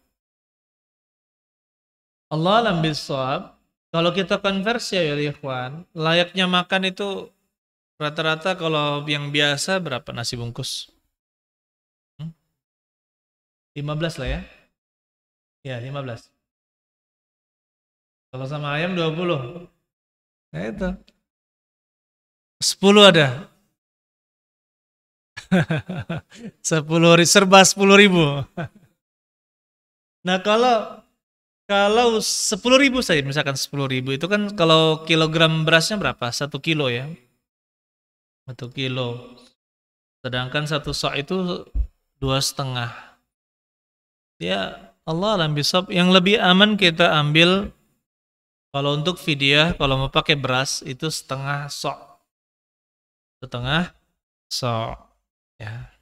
Allah alam bissawab. Kalau kita konversi ya ikhwan, layaknya makan itu rata-rata kalau yang biasa berapa nasi bungkus? 15 lah ya. Ya, 15. Kalau sama ayam 20. Nah itu. 10 ada. 10 ribu. Nah kalau 10.000 saja, misalkan 10.000 itu kan kalau kilogram berasnya berapa? 1 kilo ya. 1 kilo. Sedangkan 1 sok itu 2,5. Ya Allah alam bisawab, yang lebih aman kita ambil kalau untuk fidyah, kalau mau pakai beras itu setengah sok. Setengah sok. Ya.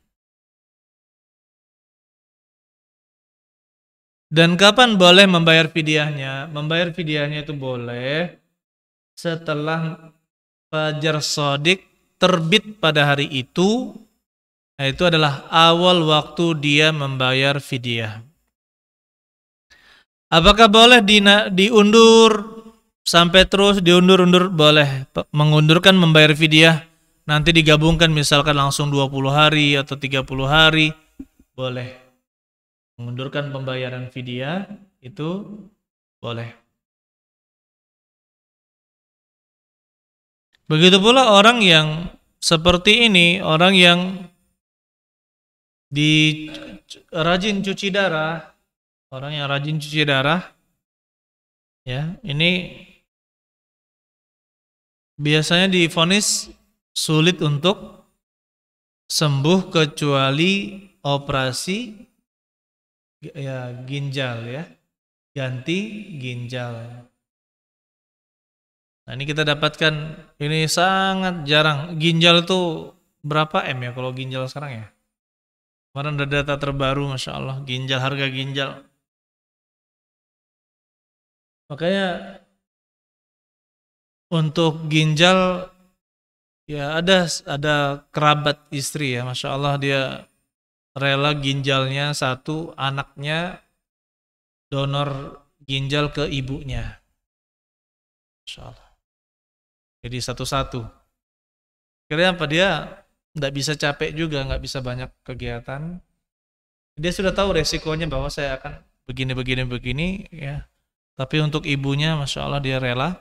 Dan kapan boleh membayar fidyahnya? Membayar fidyahnya itu boleh setelah fajar shadiq terbit pada hari itu. Nah, itu adalah awal waktu dia membayar fidyah. Apakah boleh diundur sampai terus diundur-undur? Boleh. Mengundurkan membayar fidyah, nanti digabungkan misalkan langsung 20 hari atau 30 hari, boleh. Mengundurkan pembayaran fidyah itu boleh. Begitu pula orang yang seperti ini, orang yang rajin cuci darah, orang yang rajin cuci darah, ya, ini biasanya divonis sulit untuk sembuh kecuali operasi ya ginjal ya, ganti ginjal. Nah ini kita dapatkan, ini sangat jarang. Ginjal itu berapa M ya kalau ginjal sekarang ya? Kemarin ada data terbaru, Masya Allah, ginjal, harga ginjal. Makanya untuk ginjal ya ada kerabat istri ya, Masya Allah, dia rela ginjalnya satu, anaknya donor ginjal ke ibunya. Masya Allah. Jadi satu-satu. Kira apa, dia nggak bisa capek juga, nggak bisa banyak kegiatan. Dia sudah tahu resikonya bahwa saya akan begini ya. Tapi untuk ibunya, Masya Allah, dia rela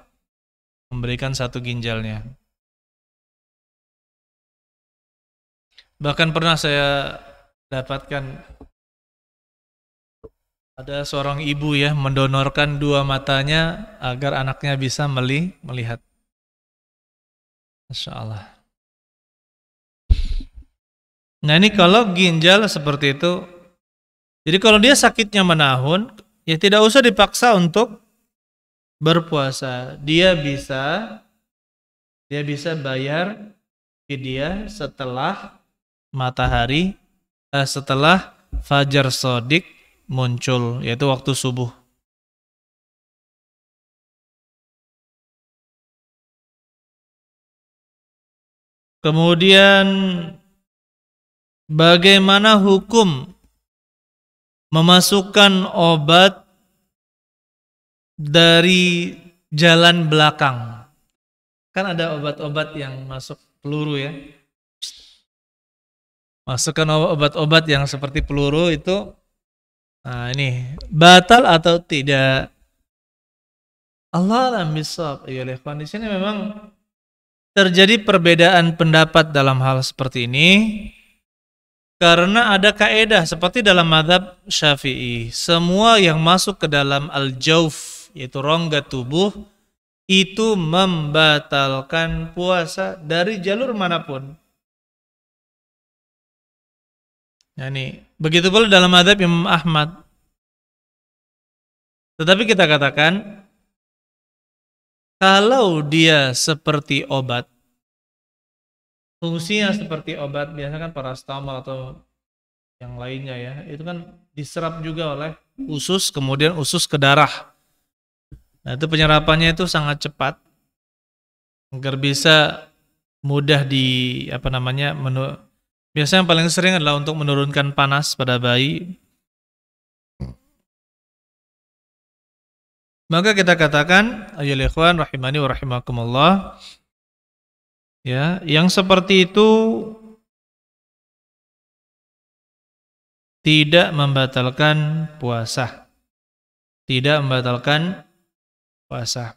memberikan satu ginjalnya. Bahkan pernah saya dapatkan ada seorang ibu ya mendonorkan dua matanya agar anaknya bisa melihat. Masya Allah. Nah ini kalau ginjal seperti itu, jadi kalau dia sakitnya menahun, ya tidak usah dipaksa untuk berpuasa. Dia bisa bayar fidyah setelah matahari, setelah fajar shodiq muncul, yaitu waktu subuh. Kemudian bagaimana hukum memasukkan obat dari jalan belakang? Kan ada obat-obat yang masuk peluru ya. Masukkan obat-obat yang seperti peluru itu, nah ini batal atau tidak? Allah alam bisawab. Ya ikhwan, di sini memang terjadi perbedaan pendapat dalam hal seperti ini karena ada kaedah seperti dalam mazhab Syafi'i, semua yang masuk ke dalam al-jauf yaitu rongga tubuh itu membatalkan puasa dari jalur manapun. Nah ini begitu pula dalam mazhab Imam Ahmad. Tetapi kita katakan kalau dia seperti obat, fungsinya seperti obat, biasanya kan paracetamol atau yang lainnya ya, itu kan diserap juga oleh usus, kemudian usus ke darah. Nah itu penyerapannya itu sangat cepat agar bisa mudah biasanya yang paling sering adalah untuk menurunkan panas pada bayi. Maka kita katakan, ayyuhal ikhwan rahimani wa rahimakumullah, ya, yang seperti itu tidak membatalkan puasa. Tidak membatalkan puasa.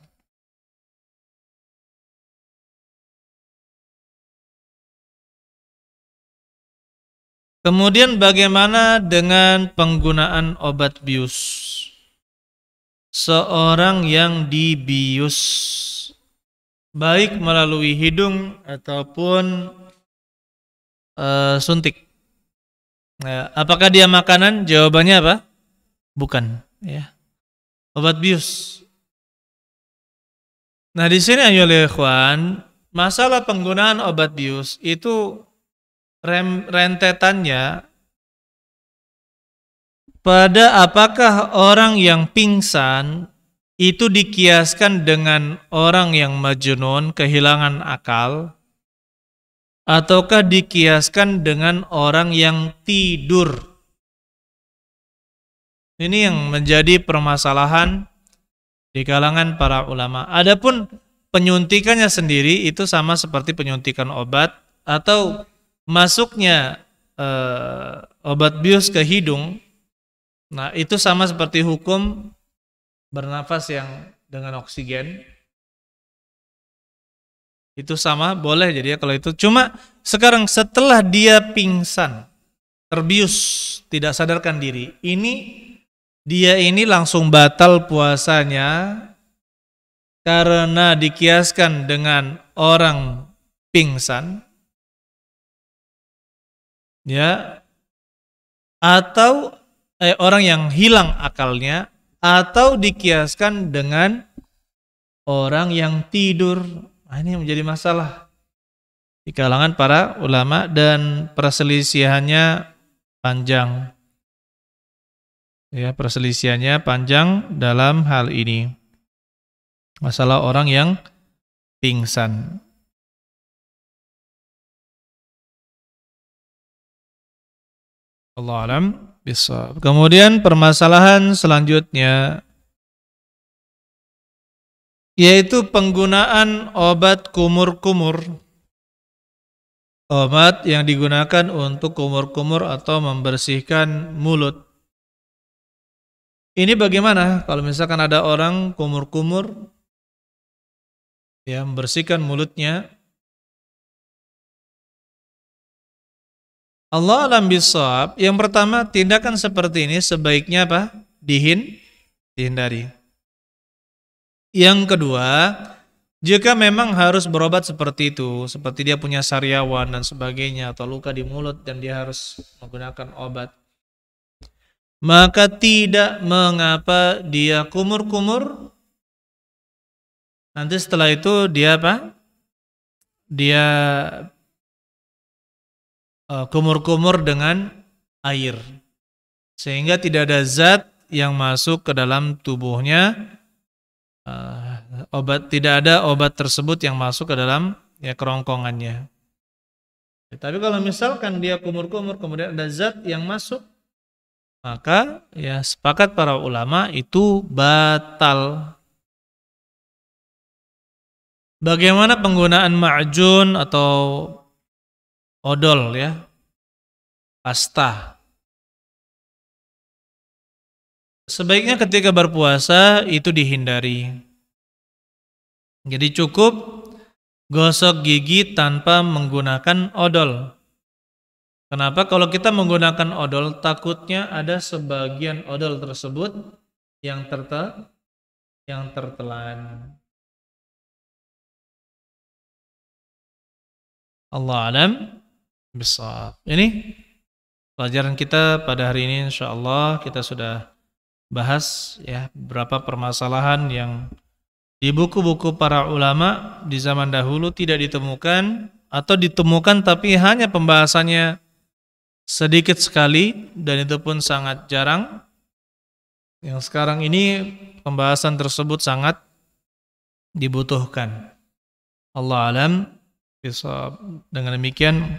Kemudian bagaimana dengan penggunaan obat bius? Seorang yang dibius baik melalui hidung ataupun suntik. Nah, apakah dia makanan? Jawabannya apa? Bukan, ya. Obat bius. Nah, di sini ayolah ikhwan, masalah penggunaan obat bius itu rentetannya pada apakah orang yang pingsan itu dikiaskan dengan orang yang majnun, kehilangan akal, ataukah dikiaskan dengan orang yang tidur? Ini yang menjadi permasalahan di kalangan para ulama. Adapun penyuntikannya sendiri itu sama seperti penyuntikan obat atau masuknya obat bius ke hidung. Nah, itu sama seperti hukum bernafas yang dengan oksigen. Itu sama, boleh jadi ya kalau itu. Cuma sekarang setelah dia pingsan, terbius, tidak sadarkan diri, dia ini langsung batal puasanya karena dikiaskan dengan orang pingsan, ya, atau orang yang hilang akalnya, atau dikiaskan dengan orang yang tidur. Nah, ini menjadi masalah di kalangan para ulama dan perselisihannya panjang. Ya, perselisihannya panjang dalam hal ini. Masalah orang yang pingsan. Allah alam bisawab. Kemudian permasalahan selanjutnya yaitu penggunaan obat kumur-kumur. Obat yang digunakan untuk kumur-kumur atau membersihkan mulut. Ini bagaimana kalau misalkan ada orang kumur-kumur ya, membersihkan mulutnya. Allah alam bisawab. Yang pertama, tindakan seperti ini sebaiknya apa? Dihindari. Yang kedua, jika memang harus berobat seperti itu, seperti dia punya sariawan dan sebagainya, atau luka di mulut dan dia harus menggunakan obat, maka tidak mengapa dia kumur-kumur. Nanti setelah itu dia apa? Dia kumur-kumur dengan air. Sehingga tidak ada zat yang masuk ke dalam tubuhnya. Tidak ada obat tersebut yang masuk ke dalam ya kerongkongannya. Tapi kalau misalkan dia kumur-kumur kemudian ada zat yang masuk, maka ya sepakat para ulama itu batal. Bagaimana penggunaan ma'jun atau odol ya, pasta? Sebaiknya ketika berpuasa itu dihindari. Jadi cukup gosok gigi tanpa menggunakan odol. Kenapa? Kalau kita menggunakan odol, takutnya ada sebagian odol tersebut yang tertelan. Allah alam bisawab. Ini pelajaran kita pada hari ini, insyaallah kita sudah bahas ya beberapa permasalahan yang di buku-buku para ulama di zaman dahulu tidak ditemukan atau ditemukan tapi hanya pembahasannya sedikit sekali dan itu pun sangat jarang. Yang sekarang ini pembahasan tersebut sangat dibutuhkan. Allah alam bisa. Dengan demikian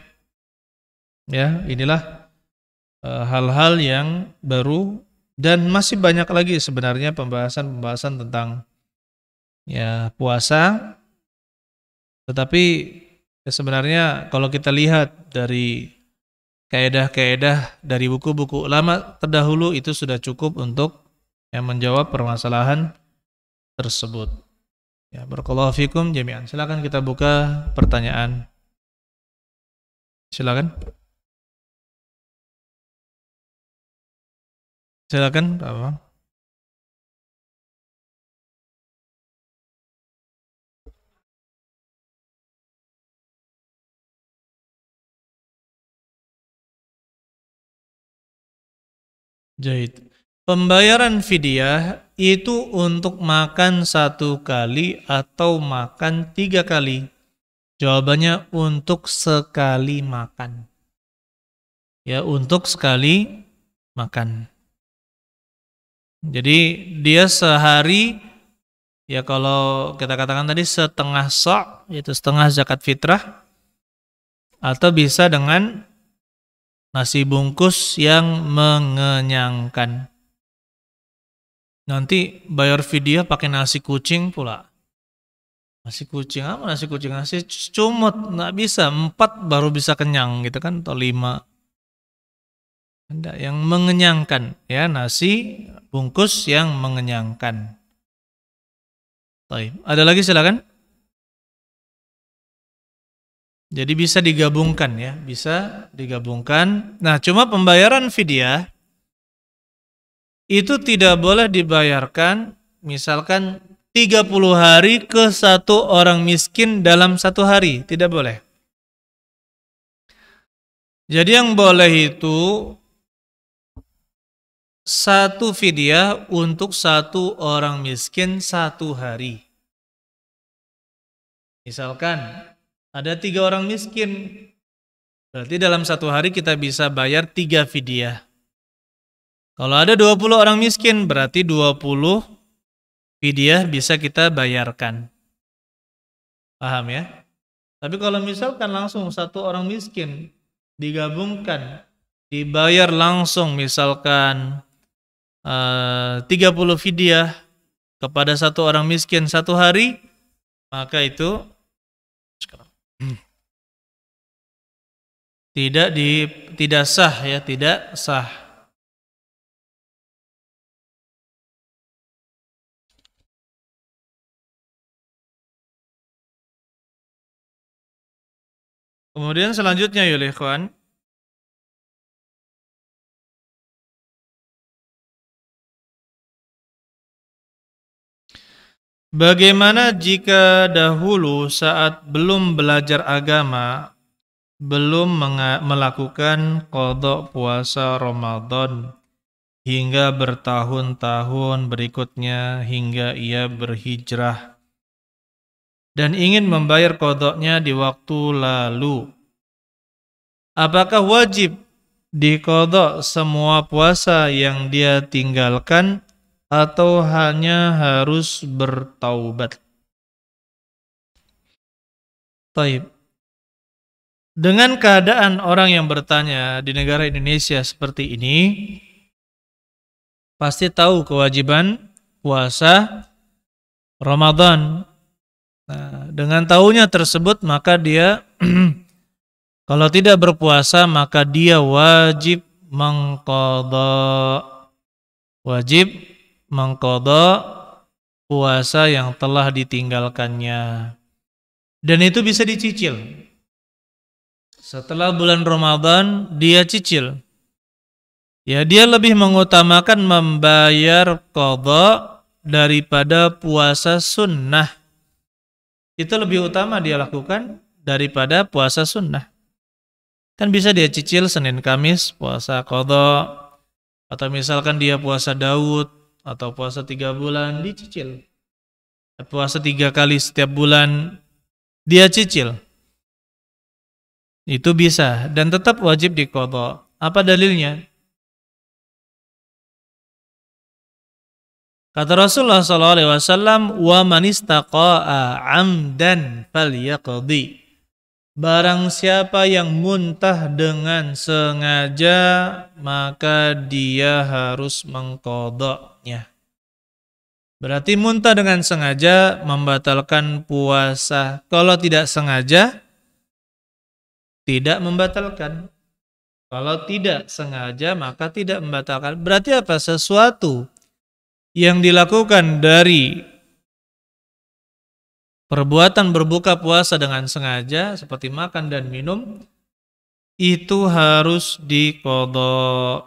ya inilah hal-hal yang baru dan masih banyak lagi sebenarnya pembahasan tentang ya puasa. Tetapi ya, sebenarnya kalau kita lihat dari kaedah-kaedah dari buku-buku ulama terdahulu itu sudah cukup untuk yang menjawab permasalahan tersebut. Ya, barakallahu fikum jami'an. Silakan kita buka pertanyaan. Silakan. Silakan, Pak. Jahit. Pembayaran fidyah itu untuk makan 1 kali atau makan 3 kali? Jawabannya untuk sekali makan. Ya, untuk sekali makan. Jadi dia sehari ya kalau kita katakan tadi setengah sa', yaitu setengah zakat fitrah, atau bisa dengan nasi bungkus yang mengenyangkan. Nanti bayar fidyah pakai nasi kucing pula. Nasi kucing apa nasi kucing? Nasi cumut, nggak bisa. 4 baru bisa kenyang gitu kan, atau 5. Ada yang mengenyangkan ya, nasi bungkus yang mengenyangkan. Baik. Ada lagi silakan. Jadi bisa digabungkan ya, bisa digabungkan. Nah, cuma pembayaran fidyah itu tidak boleh dibayarkan misalkan 30 hari ke 1 orang miskin dalam 1 hari, tidak boleh. Jadi yang boleh itu 1 fidyah untuk 1 orang miskin 1 hari. Misalkan ada 3 orang miskin, berarti dalam 1 hari kita bisa bayar 3 fidyah. Kalau ada 20 orang miskin, berarti 20 fidyah bisa kita bayarkan. Paham ya? Tapi kalau misalkan langsung 1 orang miskin digabungkan, dibayar langsung misalkan 30 fidyah kepada 1 orang miskin 1 hari, maka itu tidak sah ya, tidak sah. Kemudian selanjutnya ya ikhwan, bagaimana jika dahulu saat belum belajar agama, belum melakukan qada puasa Ramadan hingga bertahun-tahun berikutnya hingga ia berhijrah dan ingin membayar qadanya di waktu lalu. Apakah wajib diqadha semua puasa yang dia tinggalkan atau hanya harus bertaubat? Taib. Dengan keadaan orang yang bertanya di negara Indonesia seperti ini, pasti tahu kewajiban puasa Ramadan. Nah, dengan tahunya tersebut maka dia kalau tidak berpuasa maka dia wajib mengqadha puasa yang telah ditinggalkannya. Dan itu bisa dicicil. Setelah bulan Ramadan dia cicil. Ya, dia lebih mengutamakan membayar qadha daripada puasa sunnah. Itu lebih utama dia lakukan daripada puasa sunnah. Kan bisa dia cicil Senin Kamis puasa qadha, atau misalkan dia puasa Daud atau puasa 3 bulan dicicil. Puasa 3 kali setiap bulan dia cicil. Itu bisa dan tetap wajib diqadha. Apa dalilnya? Kata Rasulullah SAW, "Wa man istaqa'a 'amdan falyaqdi." Barang siapa yang muntah dengan sengaja, maka dia harus mengqadhanya. Berarti muntah dengan sengaja membatalkan puasa. Kalau tidak sengaja, tidak membatalkan. Kalau tidak sengaja, maka tidak membatalkan. Berarti apa? Sesuatu yang dilakukan dari perbuatan berbuka puasa dengan sengaja seperti makan dan minum itu harus diqadha.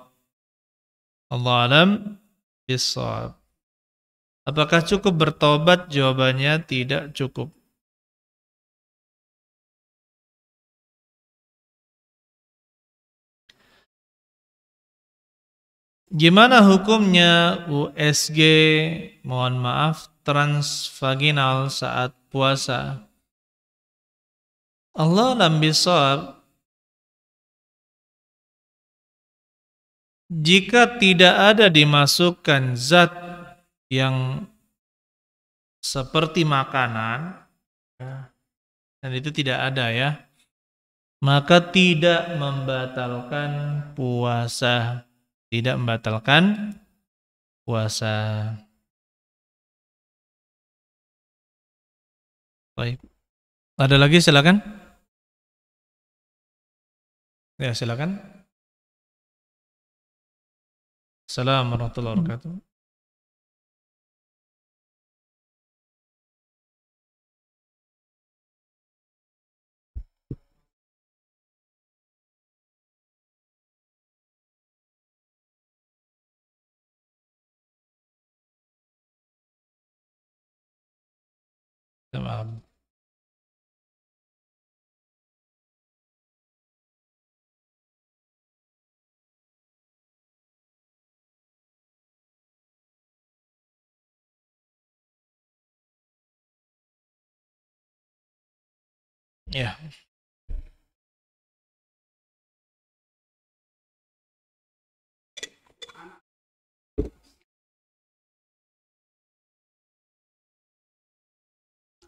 Allah alam bissawab. Apakah cukup bertobat? Jawabannya tidak cukup. Gimana hukumnya USG, mohon maaf, transvaginal saat puasa? Allah alam bissawab. Jika tidak ada dimasukkan zat yang seperti makanan, dan itu tidak ada ya, maka tidak membatalkan puasa. Tidak membatalkan puasa. Baik. Ada lagi silakan. Ya silakan. Assalamualaikum warahmatullahi wabarakatuh. Maaf. Ya.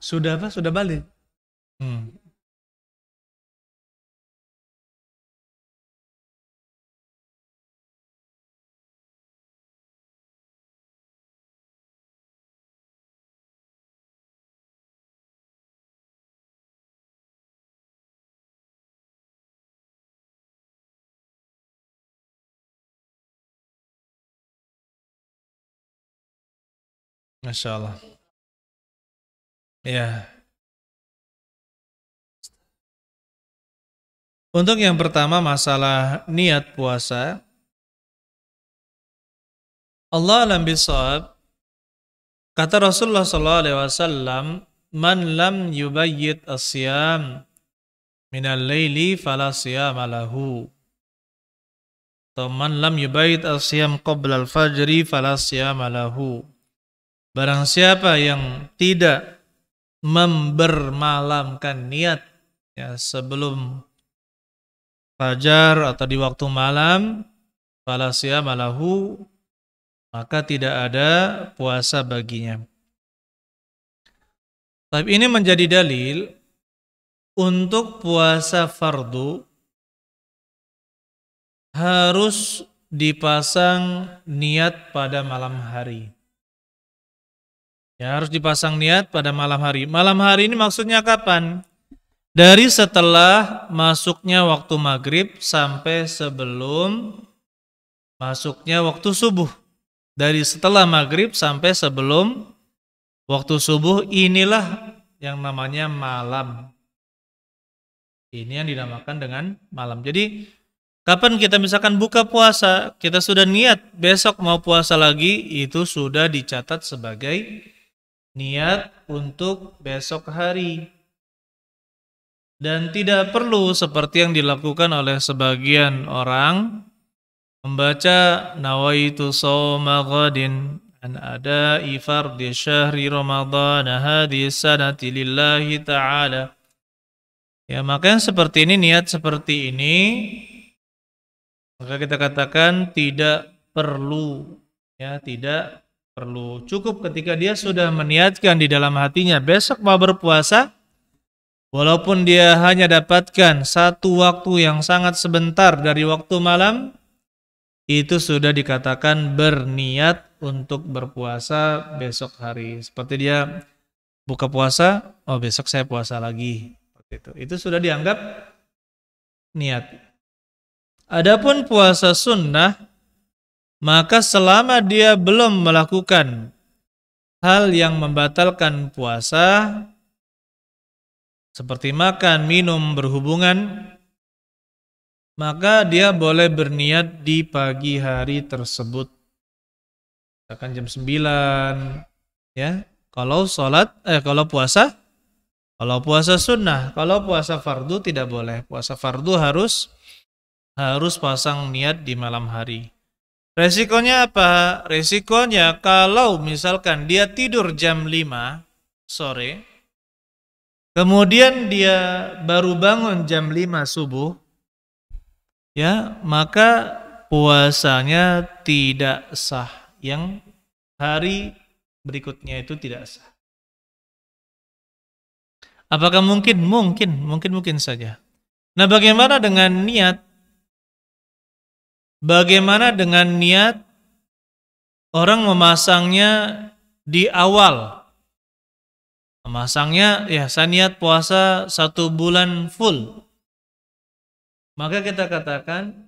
Sudah apa? Sudah balik. Hmm. Masya Allah. Ya. Untuk yang pertama masalah niat puasa, Allah alam bisawab, kata Rasulullah SAW, man lam yubayyit asyam minal laili fala siyama lahu. Atau man lam yubayyit asyam qabla al-fajri fala siyama lahu. Barang siapa yang tidak membermalamkan niat ya, sebelum fajar atau di waktu malam, fala siyama lahu, maka tidak ada puasa baginya. Tapi ini menjadi dalil untuk puasa fardu harus dipasang niat pada malam hari. Ya, harus dipasang niat pada malam hari. Malam hari ini maksudnya kapan? Dari setelah masuknya waktu maghrib sampai sebelum masuknya waktu subuh. Dari setelah maghrib sampai sebelum waktu subuh, inilah yang namanya malam. Ini yang dinamakan dengan malam. Jadi kapan kita misalkan buka puasa, kita sudah niat besok mau puasa lagi, itu sudah dicatat sebagai niat untuk besok hari. Dan tidak perlu seperti yang dilakukan oleh sebagian orang, membaca nawaitu shauma ghadin an ada'i fardhi syahri ramadhan hadhihi sanati lillahi ta'ala. Ya, maka yang seperti ini, niat seperti ini, maka kita katakan tidak perlu, ya, tidak perlu. Cukup ketika dia sudah meniatkan di dalam hatinya besok mau berpuasa, walaupun dia hanya dapatkan satu waktu yang sangat sebentar dari waktu malam, itu sudah dikatakan berniat untuk berpuasa besok hari. Seperti dia buka puasa, oh besok saya puasa lagi. Itu sudah dianggap niat. Adapun puasa sunnah, maka selama dia belum melakukan hal yang membatalkan puasa, seperti makan, minum, berhubungan, maka dia boleh berniat di pagi hari tersebut. Misalkan jam 9, ya. Kalau puasa sunnah, kalau puasa fardu tidak boleh. Puasa fardu harus pasang niat di malam hari. Resikonya apa? Resikonya kalau misalkan dia tidur jam 5 sore, kemudian dia baru bangun jam 5 subuh, ya, maka puasanya tidak sah. Yang hari berikutnya itu tidak sah. Apakah mungkin? Mungkin saja. Nah, bagaimana dengan niat? Bagaimana dengan niat orang memasangnya di awal? Memasangnya, ya, saya niat puasa 1 bulan full. Maka kita katakan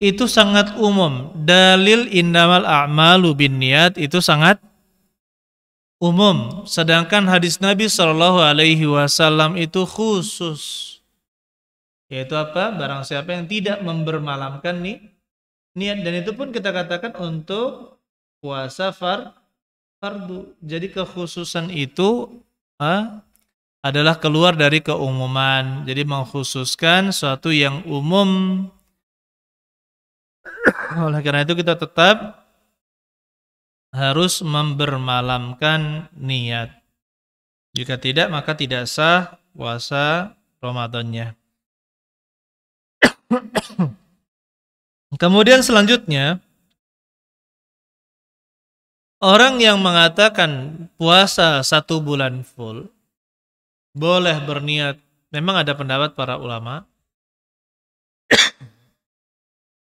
itu sangat umum. Dalil innamal a'malu binniyat itu sangat umum. Sedangkan hadis Nabi SAW itu khusus. Yaitu apa? Barang siapa yang tidak membermalamkan niat. Dan itu pun kita katakan untuk puasa fardu. Jadi kekhususan itu adalah keluar dari keumuman. Jadi mengkhususkan suatu yang umum. Oleh karena itu kita tetap harus membermalamkan niat. Jika tidak, maka tidak sah puasa Ramadannya. Kemudian selanjutnya, orang yang mengatakan puasa 1 bulan full boleh berniat. Memang ada pendapat para ulama.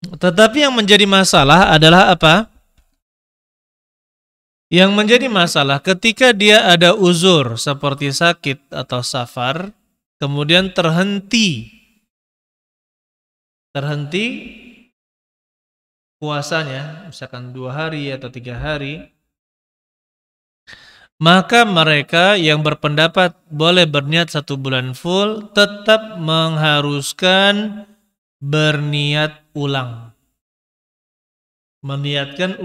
Tetapi yang menjadi masalah adalah apa? Yang menjadi masalah ketika dia ada uzur seperti sakit atau safar, kemudian terhenti puasanya, misalkan 2 hari atau 3 hari, Maka mereka yang berpendapat boleh berniat 1 bulan full tetap mengharuskan berniat ulang. Meniatkan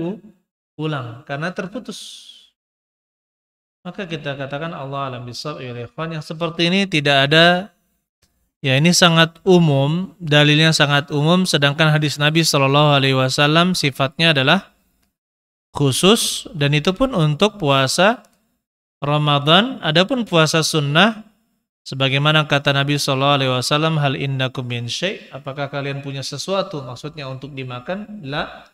ulang karena terputus. Maka kita katakan Allah alam bisawab ya ikhwan, yang seperti ini tidak ada, ya ini sangat umum, dalilnya sangat umum, sedangkan hadis Nabi SAW sifatnya adalah khusus, dan itu pun untuk puasa Ramadan. Adapun puasa sunnah, sebagaimana kata Nabi SAW, hal innakum min syai', apakah kalian punya sesuatu, maksudnya untuk dimakan? La.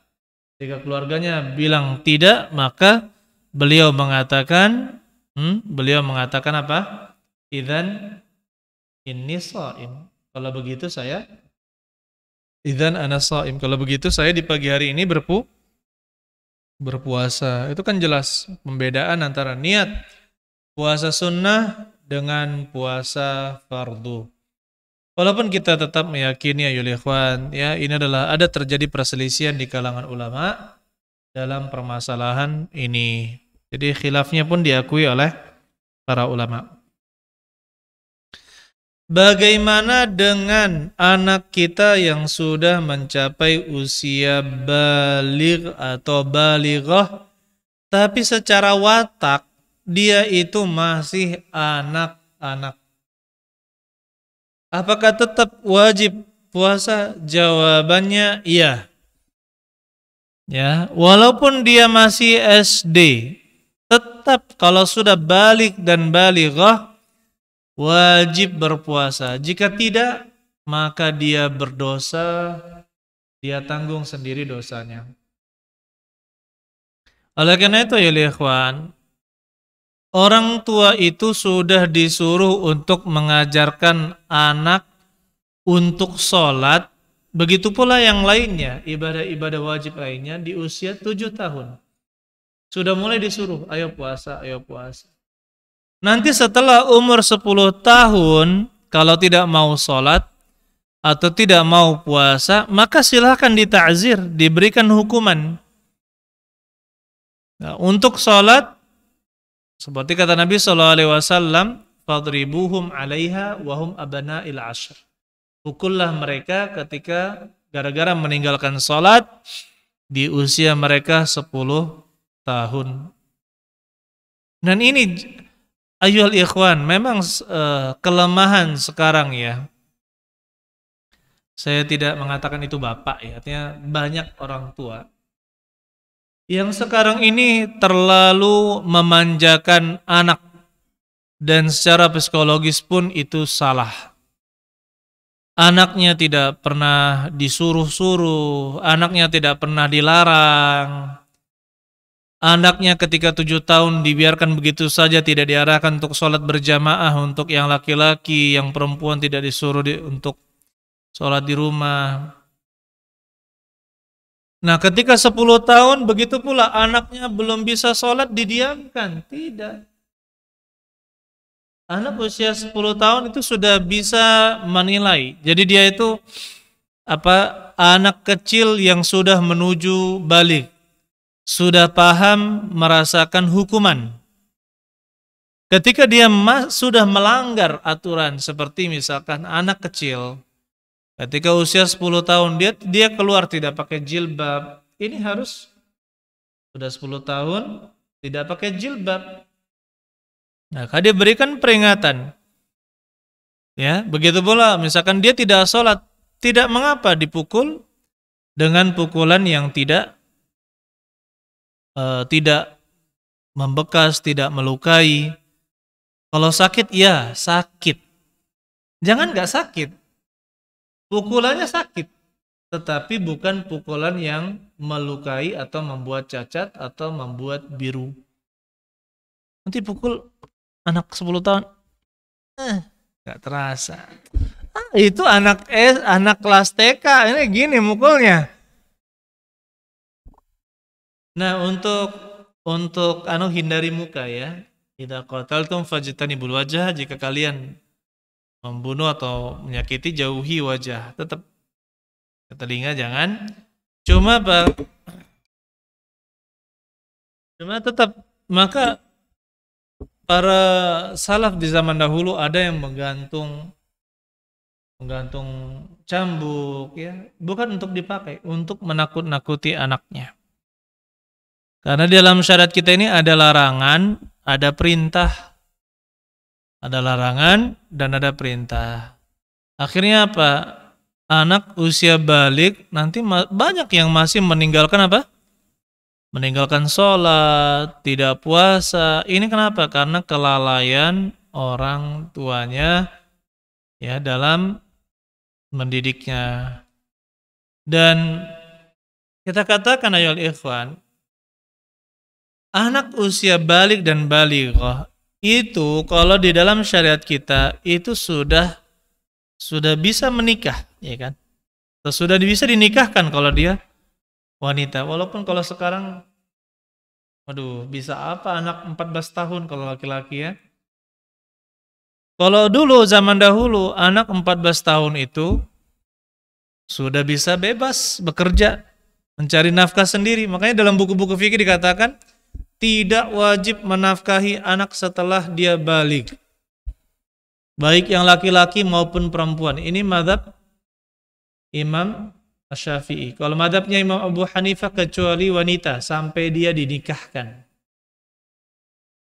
Jika keluarganya bilang tidak, maka beliau mengatakan apa? Idzan inni shaim. Kalau begitu saya idzan ana shaim. Kalau begitu saya di pagi hari ini berpuasa. Itu kan jelas pembedaan antara niat puasa sunnah dengan puasa fardu. Walaupun kita tetap meyakini ya ikhwan, ya ini adalah ada terjadi perselisihan di kalangan ulama dalam permasalahan ini. Jadi khilafnya pun diakui oleh para ulama. Bagaimana dengan anak kita yang sudah mencapai usia baligh atau balighah, tapi secara watak dia itu masih anak-anak? Apakah tetap wajib puasa? Jawabannya iya. Ya, walaupun dia masih SD, tetap kalau sudah balik dan balighah wajib berpuasa. Jika tidak, maka dia berdosa, dia tanggung sendiri dosanya. Oleh karena itu ya ikhwan, orang tua itu sudah disuruh untuk mengajarkan anak untuk sholat, begitu pula yang lainnya, ibadah-ibadah wajib lainnya di usia 7 tahun. Sudah mulai disuruh, ayo puasa, ayo puasa. Nanti setelah umur 10 tahun, kalau tidak mau sholat atau tidak mau puasa, maka silahkan dita'zir, diberikan hukuman. Nah, untuk sholat, seperti kata Nabi SAW, fadribuhum 'alaiha wahum abana'il 'ashr. Pukullah mereka ketika gara-gara meninggalkan sholat di usia mereka 10 tahun. Dan ini ayyuhal ikhwan, memang kelemahan sekarang ya. Saya tidak mengatakan itu bapak ya, artinya banyak orang tua yang sekarang ini terlalu memanjakan anak, dan secara psikologis pun itu salah. Anaknya tidak pernah disuruh-suruh, anaknya tidak pernah dilarang. Anaknya ketika 7 tahun dibiarkan begitu saja, tidak diarahkan untuk sholat berjamaah untuk yang laki-laki, yang perempuan tidak disuruh untuk sholat di rumah. Nah, ketika 10 tahun begitu pula anaknya belum bisa sholat, didiamkan. Tidak. Anak usia 10 tahun itu sudah bisa menilai. Jadi dia itu anak kecil yang sudah menuju balik. Sudah paham merasakan hukuman. Ketika dia sudah melanggar aturan, seperti misalkan anak kecil ketika usia 10 tahun dia keluar tidak pakai jilbab, ini harus sudah 10 tahun tidak pakai jilbab. Nah, dia berikan peringatan. Ya, begitu pula misalkan dia tidak sholat, tidak mengapa dipukul dengan pukulan yang tidak membekas, tidak melukai. Kalau sakit, ya sakit. Jangan nggak sakit. Pukulannya sakit, tetapi bukan pukulan yang melukai atau membuat cacat atau membuat biru. Nanti pukul anak 10 tahun, nggak terasa. Itu anak kelas TK, ini gini mukulnya. Nah, untuk hindari muka ya. Idza qataltum fajtanibul wajah, jika kalian membunuh atau menyakiti jauhi wajah, tetap ke telinga jangan. Cuma tetap maka para salaf di zaman dahulu ada yang menggantung cambuk ya, bukan untuk dipakai, untuk menakut-nakuti anaknya. Karena di dalam syariat kita ini ada larangan, ada perintah. Ada larangan dan ada perintah. Akhirnya apa? Anak usia balik nanti banyak yang masih meninggalkan apa? Meninggalkan sholat, tidak puasa. Ini kenapa? Karena kelalaian orang tuanya ya dalam mendidiknya. Dan kita katakan ayol ikhwan, anak usia balik dan balighah itu kalau di dalam syariat kita itu sudah bisa menikah, ya kan? Sudah bisa dinikahkan kalau dia wanita. Walaupun kalau sekarang, waduh, bisa apa anak 14 tahun kalau laki-laki ya? Kalau dulu zaman dahulu anak 14 tahun itu sudah bisa bebas bekerja, mencari nafkah sendiri. Makanya dalam buku-buku fikih dikatakan tidak wajib menafkahi anak setelah dia balik. Baik yang laki-laki maupun perempuan. Ini mazhab Imam Syafi'i. Kalau mazhabnya Imam Abu Hanifah kecuali wanita sampai dia dinikahkan.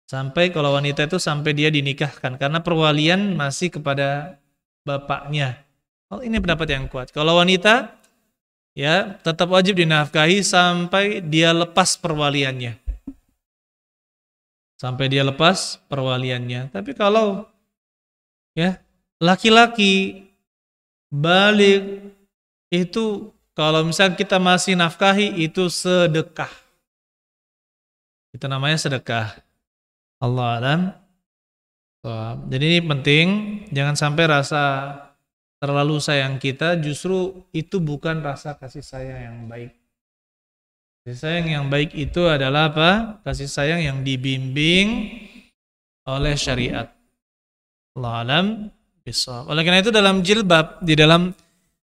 Sampai kalau wanita itu sampai dia dinikahkan karena perwalian masih kepada bapaknya. Oh, ini pendapat yang kuat. Kalau wanita ya tetap wajib dinafkahi sampai dia lepas perwaliannya. Sampai dia lepas perwaliannya. Tapi kalau ya laki-laki balik itu kalau misalnya kita masih nafkahi itu sedekah. Itu namanya sedekah. Allah alam. Jadi ini penting, jangan sampai rasa terlalu sayang kita justru itu bukan rasa kasih sayang yang baik. Kasih sayang yang baik itu adalah apa? Kasih sayang yang dibimbing oleh syariat. Allah alam bisawab. Oleh karena itu dalam jilbab, di dalam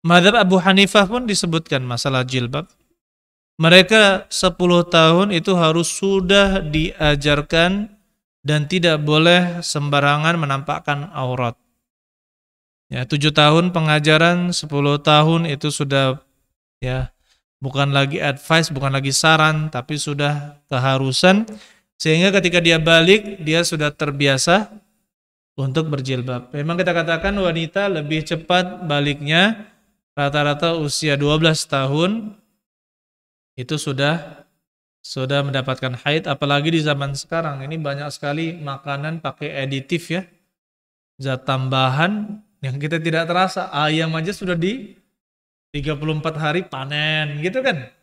mazhab Abu Hanifah pun disebutkan masalah jilbab. Mereka 10 tahun itu harus sudah diajarkan dan tidak boleh sembarangan menampakkan aurat. Ya, 7 tahun pengajaran, 10 tahun itu sudah ya bukan lagi advice, bukan lagi saran, tapi sudah keharusan sehingga ketika dia balik dia sudah terbiasa untuk berjilbab. Memang kita katakan wanita lebih cepat baliknya, rata-rata usia 12 tahun itu sudah mendapatkan haid, apalagi di zaman sekarang ini banyak sekali makanan pakai aditif ya, zat tambahan yang kita tidak terasa. Ayam aja sudah di 34 hari panen gitu kan.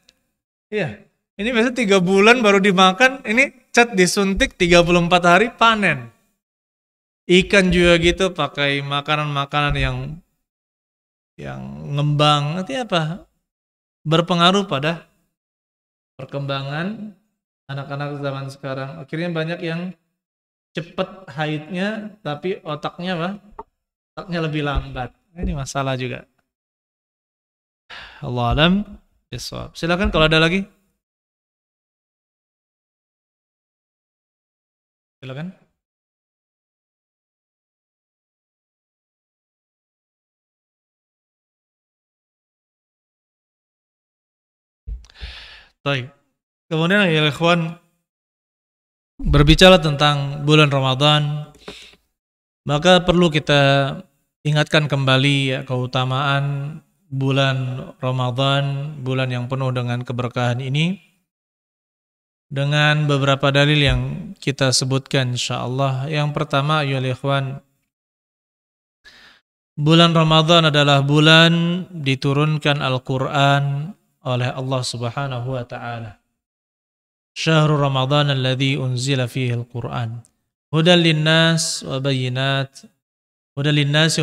Iya, ini biasanya 3 bulan baru dimakan, ini cat disuntik 34 hari panen. Ikan juga gitu, pakai makanan-makanan yang ngembang, nanti apa? Berpengaruh pada perkembangan anak-anak zaman sekarang. Akhirnya banyak yang cepat haidnya, tapi otaknya apa? Otaknya lebih lambat. Ini masalah juga. Allah alam bisawab. Silakan kalau ada lagi. Silakan. Baik. Kemudian ya ikhwan, berbicara tentang bulan Ramadan, maka perlu kita ingatkan kembali ya keutamaan bulan Ramadan, bulan yang penuh dengan keberkahan ini dengan beberapa dalil yang kita sebutkan insyaallah. Yang pertama ya ikhwan, bulan Ramadan adalah bulan diturunkan Al-Qur'an oleh Allah Subhanahu wa taala. Syahrul Ramadan alladzi unzila fihi al-Qur'an hudan linnas wa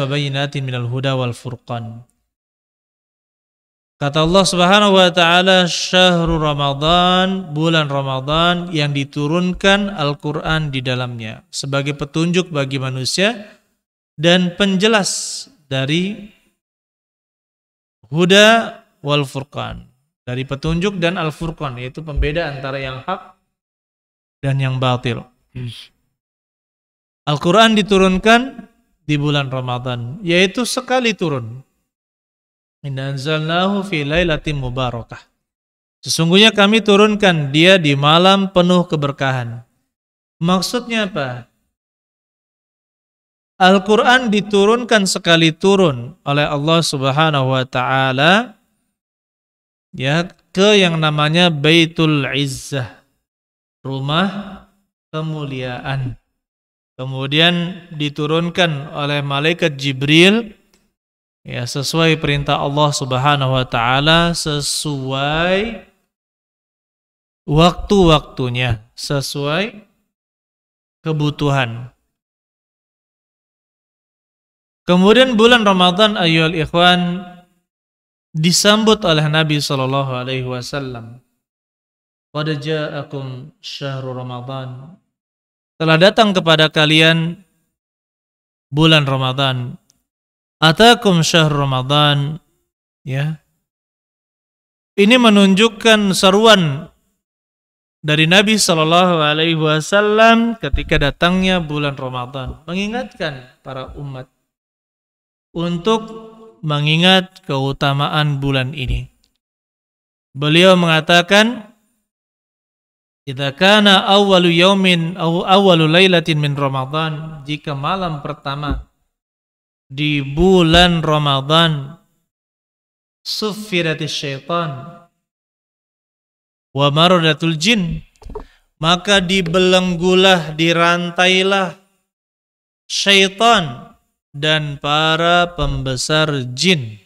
bayyinatin minal huda wal furqan. Kata Allah Subhanahu wa taala, syahrul Ramadan, bulan Ramadan yang diturunkan Al-Qur'an di dalamnya sebagai petunjuk bagi manusia dan penjelas dari huda wal furqan, dari petunjuk dan al-furqan, yaitu pembeda antara yang hak dan yang batil. Al-Quran diturunkan di bulan Ramadan, yaitu sekali turun. Inna anzalnahu fi lailatin mubarakah. Sesungguhnya kami turunkan dia di malam penuh keberkahan. Maksudnya apa? Al-Quran diturunkan sekali turun oleh Allah Subhanahu wa Ta'ala, ya, ke yang namanya Baitul Izzah, rumah kemuliaan. Kemudian diturunkan oleh malaikat Jibril, ya, sesuai perintah Allah Subhanahu wa Ta'ala, sesuai waktu-waktunya, sesuai kebutuhan. Kemudian bulan Ramadan ayyuhal ikhwan disambut oleh Nabi sallallahu alaihi wasallam. Qad ja'akum syahrul Ramadan. Telah datang kepada kalian bulan Ramadan. Atakum syahrul Ramadan, ya. Ini menunjukkan seruan dari Nabi sallallahu alaihi wasallam ketika datangnya bulan Ramadan, mengingatkan para umat untuk mengingat keutamaan bulan ini. Beliau mengatakan, "Idza kana awwalu yaumin aw awwalu lailatin min Ramadan," jika malam pertama di bulan Ramadan, "suffiratis syaitan wa maradatul jin," maka dibelenggulah, dirantailah syaitan dan para pembesar jin.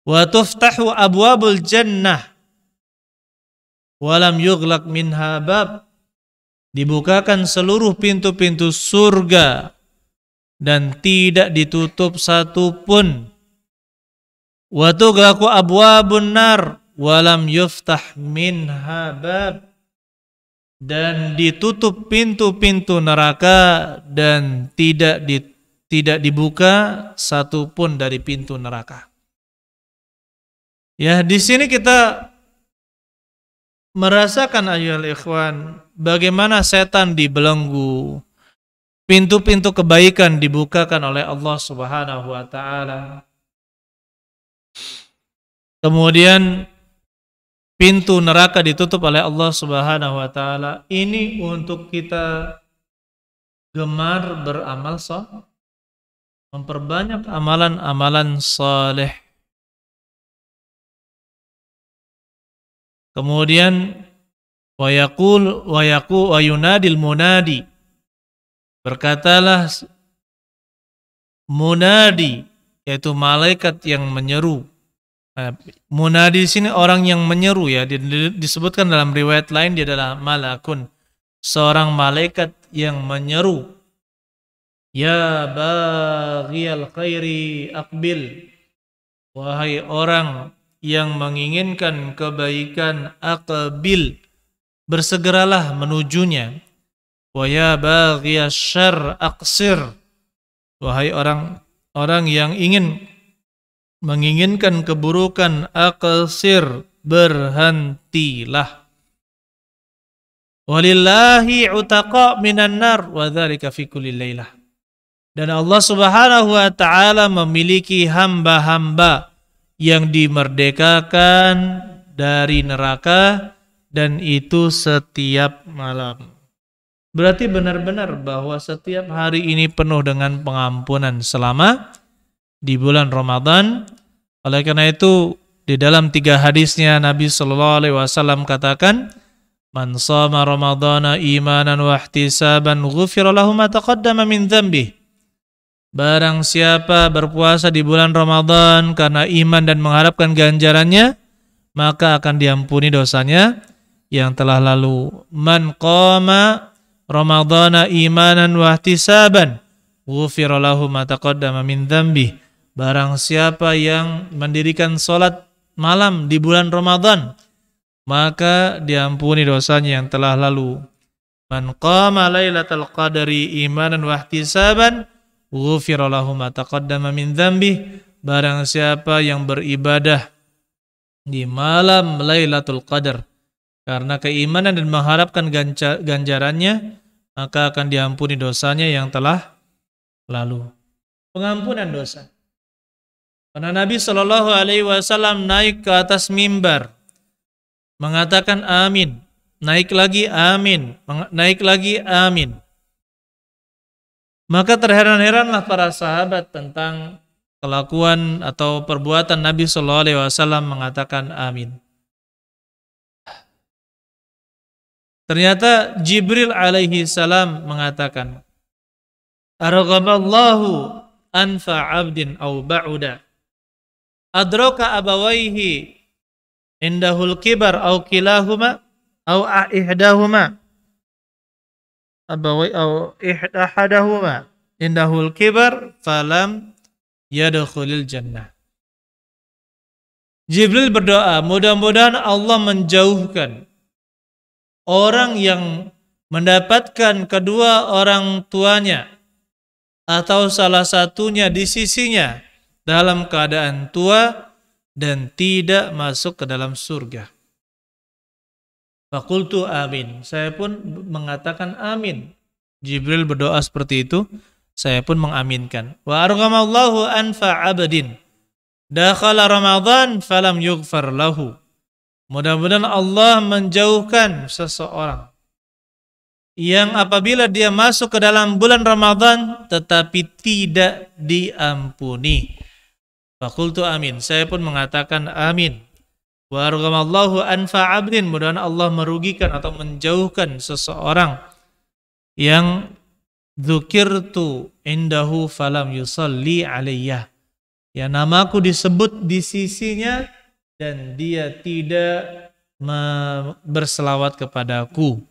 Wa tuftahu abwabul jannah wa lam yughlaq minha bab, dibukakan seluruh pintu-pintu surga dan tidak ditutup satu pun. Wa tughlaqu abwabun nar wa lam yuftah minha bab, dan ditutup pintu-pintu neraka dan tidak dibuka satu pun dari pintu neraka. Ya, di sini kita merasakan ayyuhal ikhwan bagaimana setan dibelenggu, pintu-pintu kebaikan dibukakan oleh Allah Subhanahu wa Ta'ala. Kemudian pintu neraka ditutup oleh Allah Subhanahu wa Ta'ala. Ini untuk kita gemar beramal saleh, memperbanyak amalan-amalan saleh. Kemudian wa yunadil munadi, berkatalah munadi, yaitu malaikat yang menyeru. Munadi di sini orang yang menyeru, ya, disebutkan dalam riwayat lain dia adalah malakun, seorang malaikat yang menyeru. Ya baghiyal khairi aqbil, wahai orang yang menginginkan kebaikan, aqbil, bersegeralah menujunya. Wa ya baghiyasy syarr aqsir, wahai orang yang menginginkan keburukan, aqsir, berhentilah. Walillahi utaqa minan nar wa dzalika fi kulli lailah. Dan Allah Subhanahu wa Ta'ala memiliki hamba-hamba yang dimerdekakan dari neraka, dan itu setiap malam. Berarti benar-benar bahwa setiap hari ini penuh dengan pengampunan selama di bulan Ramadan. Oleh karena itu, di dalam 3 hadisnya Nabi sallallahu alaihi wasallam katakan, "Man shama Ramadhana imanan wa ihtisaban ghufira lahu ma taqaddama min dzambihi." Barang siapa berpuasa di bulan Ramadan karena iman dan mengharapkan ganjarannya, maka akan diampuni dosanya yang telah lalu. Man qama Ramadhana imanan wa ihtisaban ghufira lahu ma taqaddama min dzambihi. Barang siapa yang mendirikan salat malam di bulan Ramadan, maka diampuni dosanya yang telah lalu. Man qama lailatal qadri imanan wa ihtisaban ghufira lahu ma taqaddama min dzambihi. Barang siapa yang beribadah di malam Lailatul Qadar karena keimanan dan mengharapkan ganjarannya, maka akan diampuni dosanya yang telah lalu. Pengampunan dosa. Karena Nabi Shallallahu Alaihi Wasallam naik ke atas mimbar, mengatakan amin, naik lagi amin, naik lagi amin. Maka terheran-heranlah para sahabat tentang kelakuan atau perbuatan Nabi Shallallahu Alaihi Wasallam mengatakan amin. Ternyata Jibril alaihi salam mengatakan, "Arghamallahu anfa 'abdin aw ba'uda. Adraka abawaihi indahul kibar aw kilahuma aw ihdahuma. Abawai aw ahadahuma indahul kibar falam yadkhulul jannah." Jibril berdoa, mudah-mudahan Allah menjauhkan orang yang mendapatkan kedua orang tuanya atau salah satunya di sisinya dalam keadaan tua dan tidak masuk ke dalam surga. Faqultu amin. Saya pun mengatakan amin. Jibril berdoa seperti itu, saya pun mengaminkan. Wa arghamallahu anfa 'abdin dakhala Ramadan falam yughfar lahu. Mudah-mudahan Allah menjauhkan seseorang yang apabila dia masuk ke dalam bulan Ramadan tetapi tidak diampuni. Faqultu amin. Saya pun mengatakan amin. Wa arghamallahu anfa 'abdin, mudah-mudahan Allah merugikan atau menjauhkan seseorang yang dzukirtu indahu falam yusalli alayya. Ya, namaku disebut di sisinya dan dia tidak berselawat kepadaku.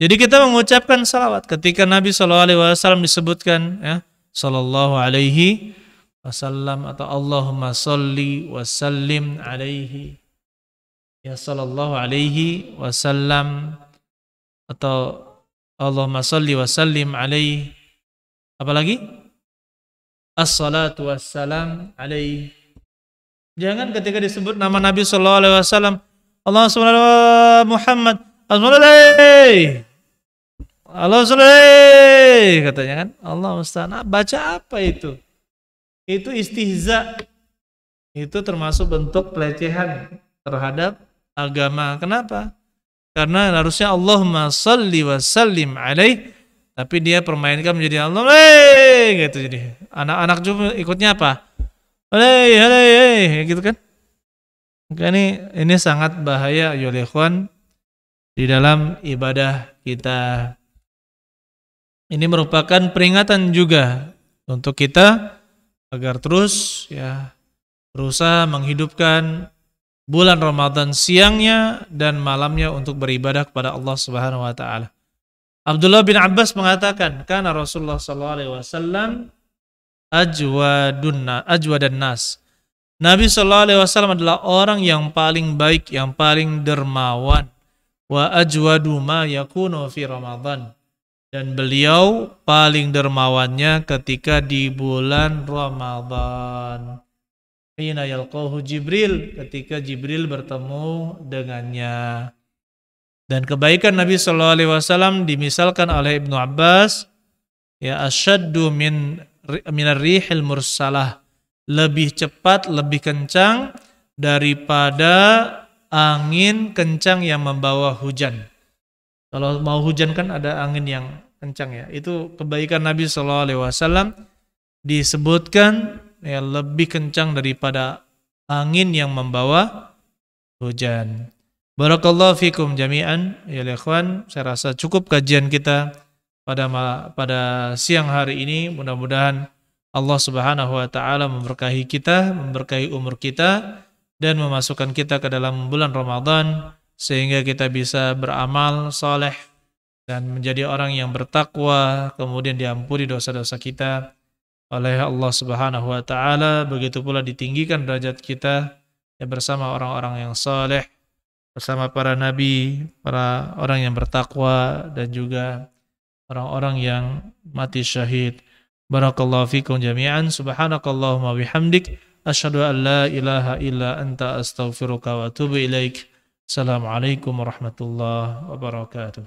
Jadi kita mengucapkan salawat ketika Nabi SAW disebutkan ya, sallallahu alaihi wasallam atau Allahumma salli wa sallim alaihi, ya sallallahu alaihi wasallam, atau Allahumma salli wa sallim alaihi, apalagi as-salatu wassalam alaihi. Jangan ketika disebut nama Nabi SAW, Allah SWT Muhammad, Allah SWT, katanya kan, Allah musta'an. Baca apa itu? Itu istihza. Itu termasuk bentuk pelecehan terhadap agama. Kenapa? Karena harusnya Allahumma salli wa sallim alaih, tapi dia permainkan menjadi Allah, gitu. Jadi anak-anak juga ikutnya apa? Gitu kan? Maka ini sangat bahaya ya ikhwan di dalam ibadah kita. Ini merupakan peringatan juga untuk kita agar terus ya berusaha menghidupkan bulan Ramadan siangnya dan malamnya untuk beribadah kepada Allah Subhanahu wa taala. Abdullah bin Abbas mengatakan, "Kana Rasulullah sallallahu alaihi wasallam ajwadan nas." Nabi sallallahu alaihi wasallam adalah orang yang paling baik, yang paling dermawan. Wa ajwadu ma yakunu fi Ramadan. Dan beliau paling dermawannya ketika di bulan Ramadan. Hina yalqahu Jibril, ketika Jibril bertemu dengannya. Dan kebaikan Nabi sallallahu alaihi wasallam dimisalkan oleh Ibnu Abbas, ya asyaddu minar rihil mursalah, lebih cepat, lebih kencang daripada angin kencang yang membawa hujan. Kalau mau hujan kan ada angin yang kencang ya. Itu kebaikan Nabi sallallahu alaihi wasallam disebutkan ya lebih kencang daripada angin yang membawa hujan. Barakallahu fikum jami'an ya ikhwan. Saya rasa cukup kajian kita pada siang hari ini. Mudah-mudahan Allah Subhanahu wa taala memberkahi kita, memberkahi umur kita dan memasukkan kita ke dalam bulan Ramadan sehingga kita bisa beramal saleh dan menjadi orang yang bertakwa, kemudian diampuni dosa-dosa kita oleh Allah Subhanahu wa taala. Begitu pula ditinggikan derajat kita ya bersama orang-orang yang saleh, bersama para nabi, para orang yang bertakwa dan juga orang-orang yang mati syahid. Barakallahu fikum jami'an. Subhanakallahumma bihamdik asyhadu an la ilaha illa anta astaghfiruka wa atubu ilaik. Assalamualaikum warahmatullahi wabarakatuh.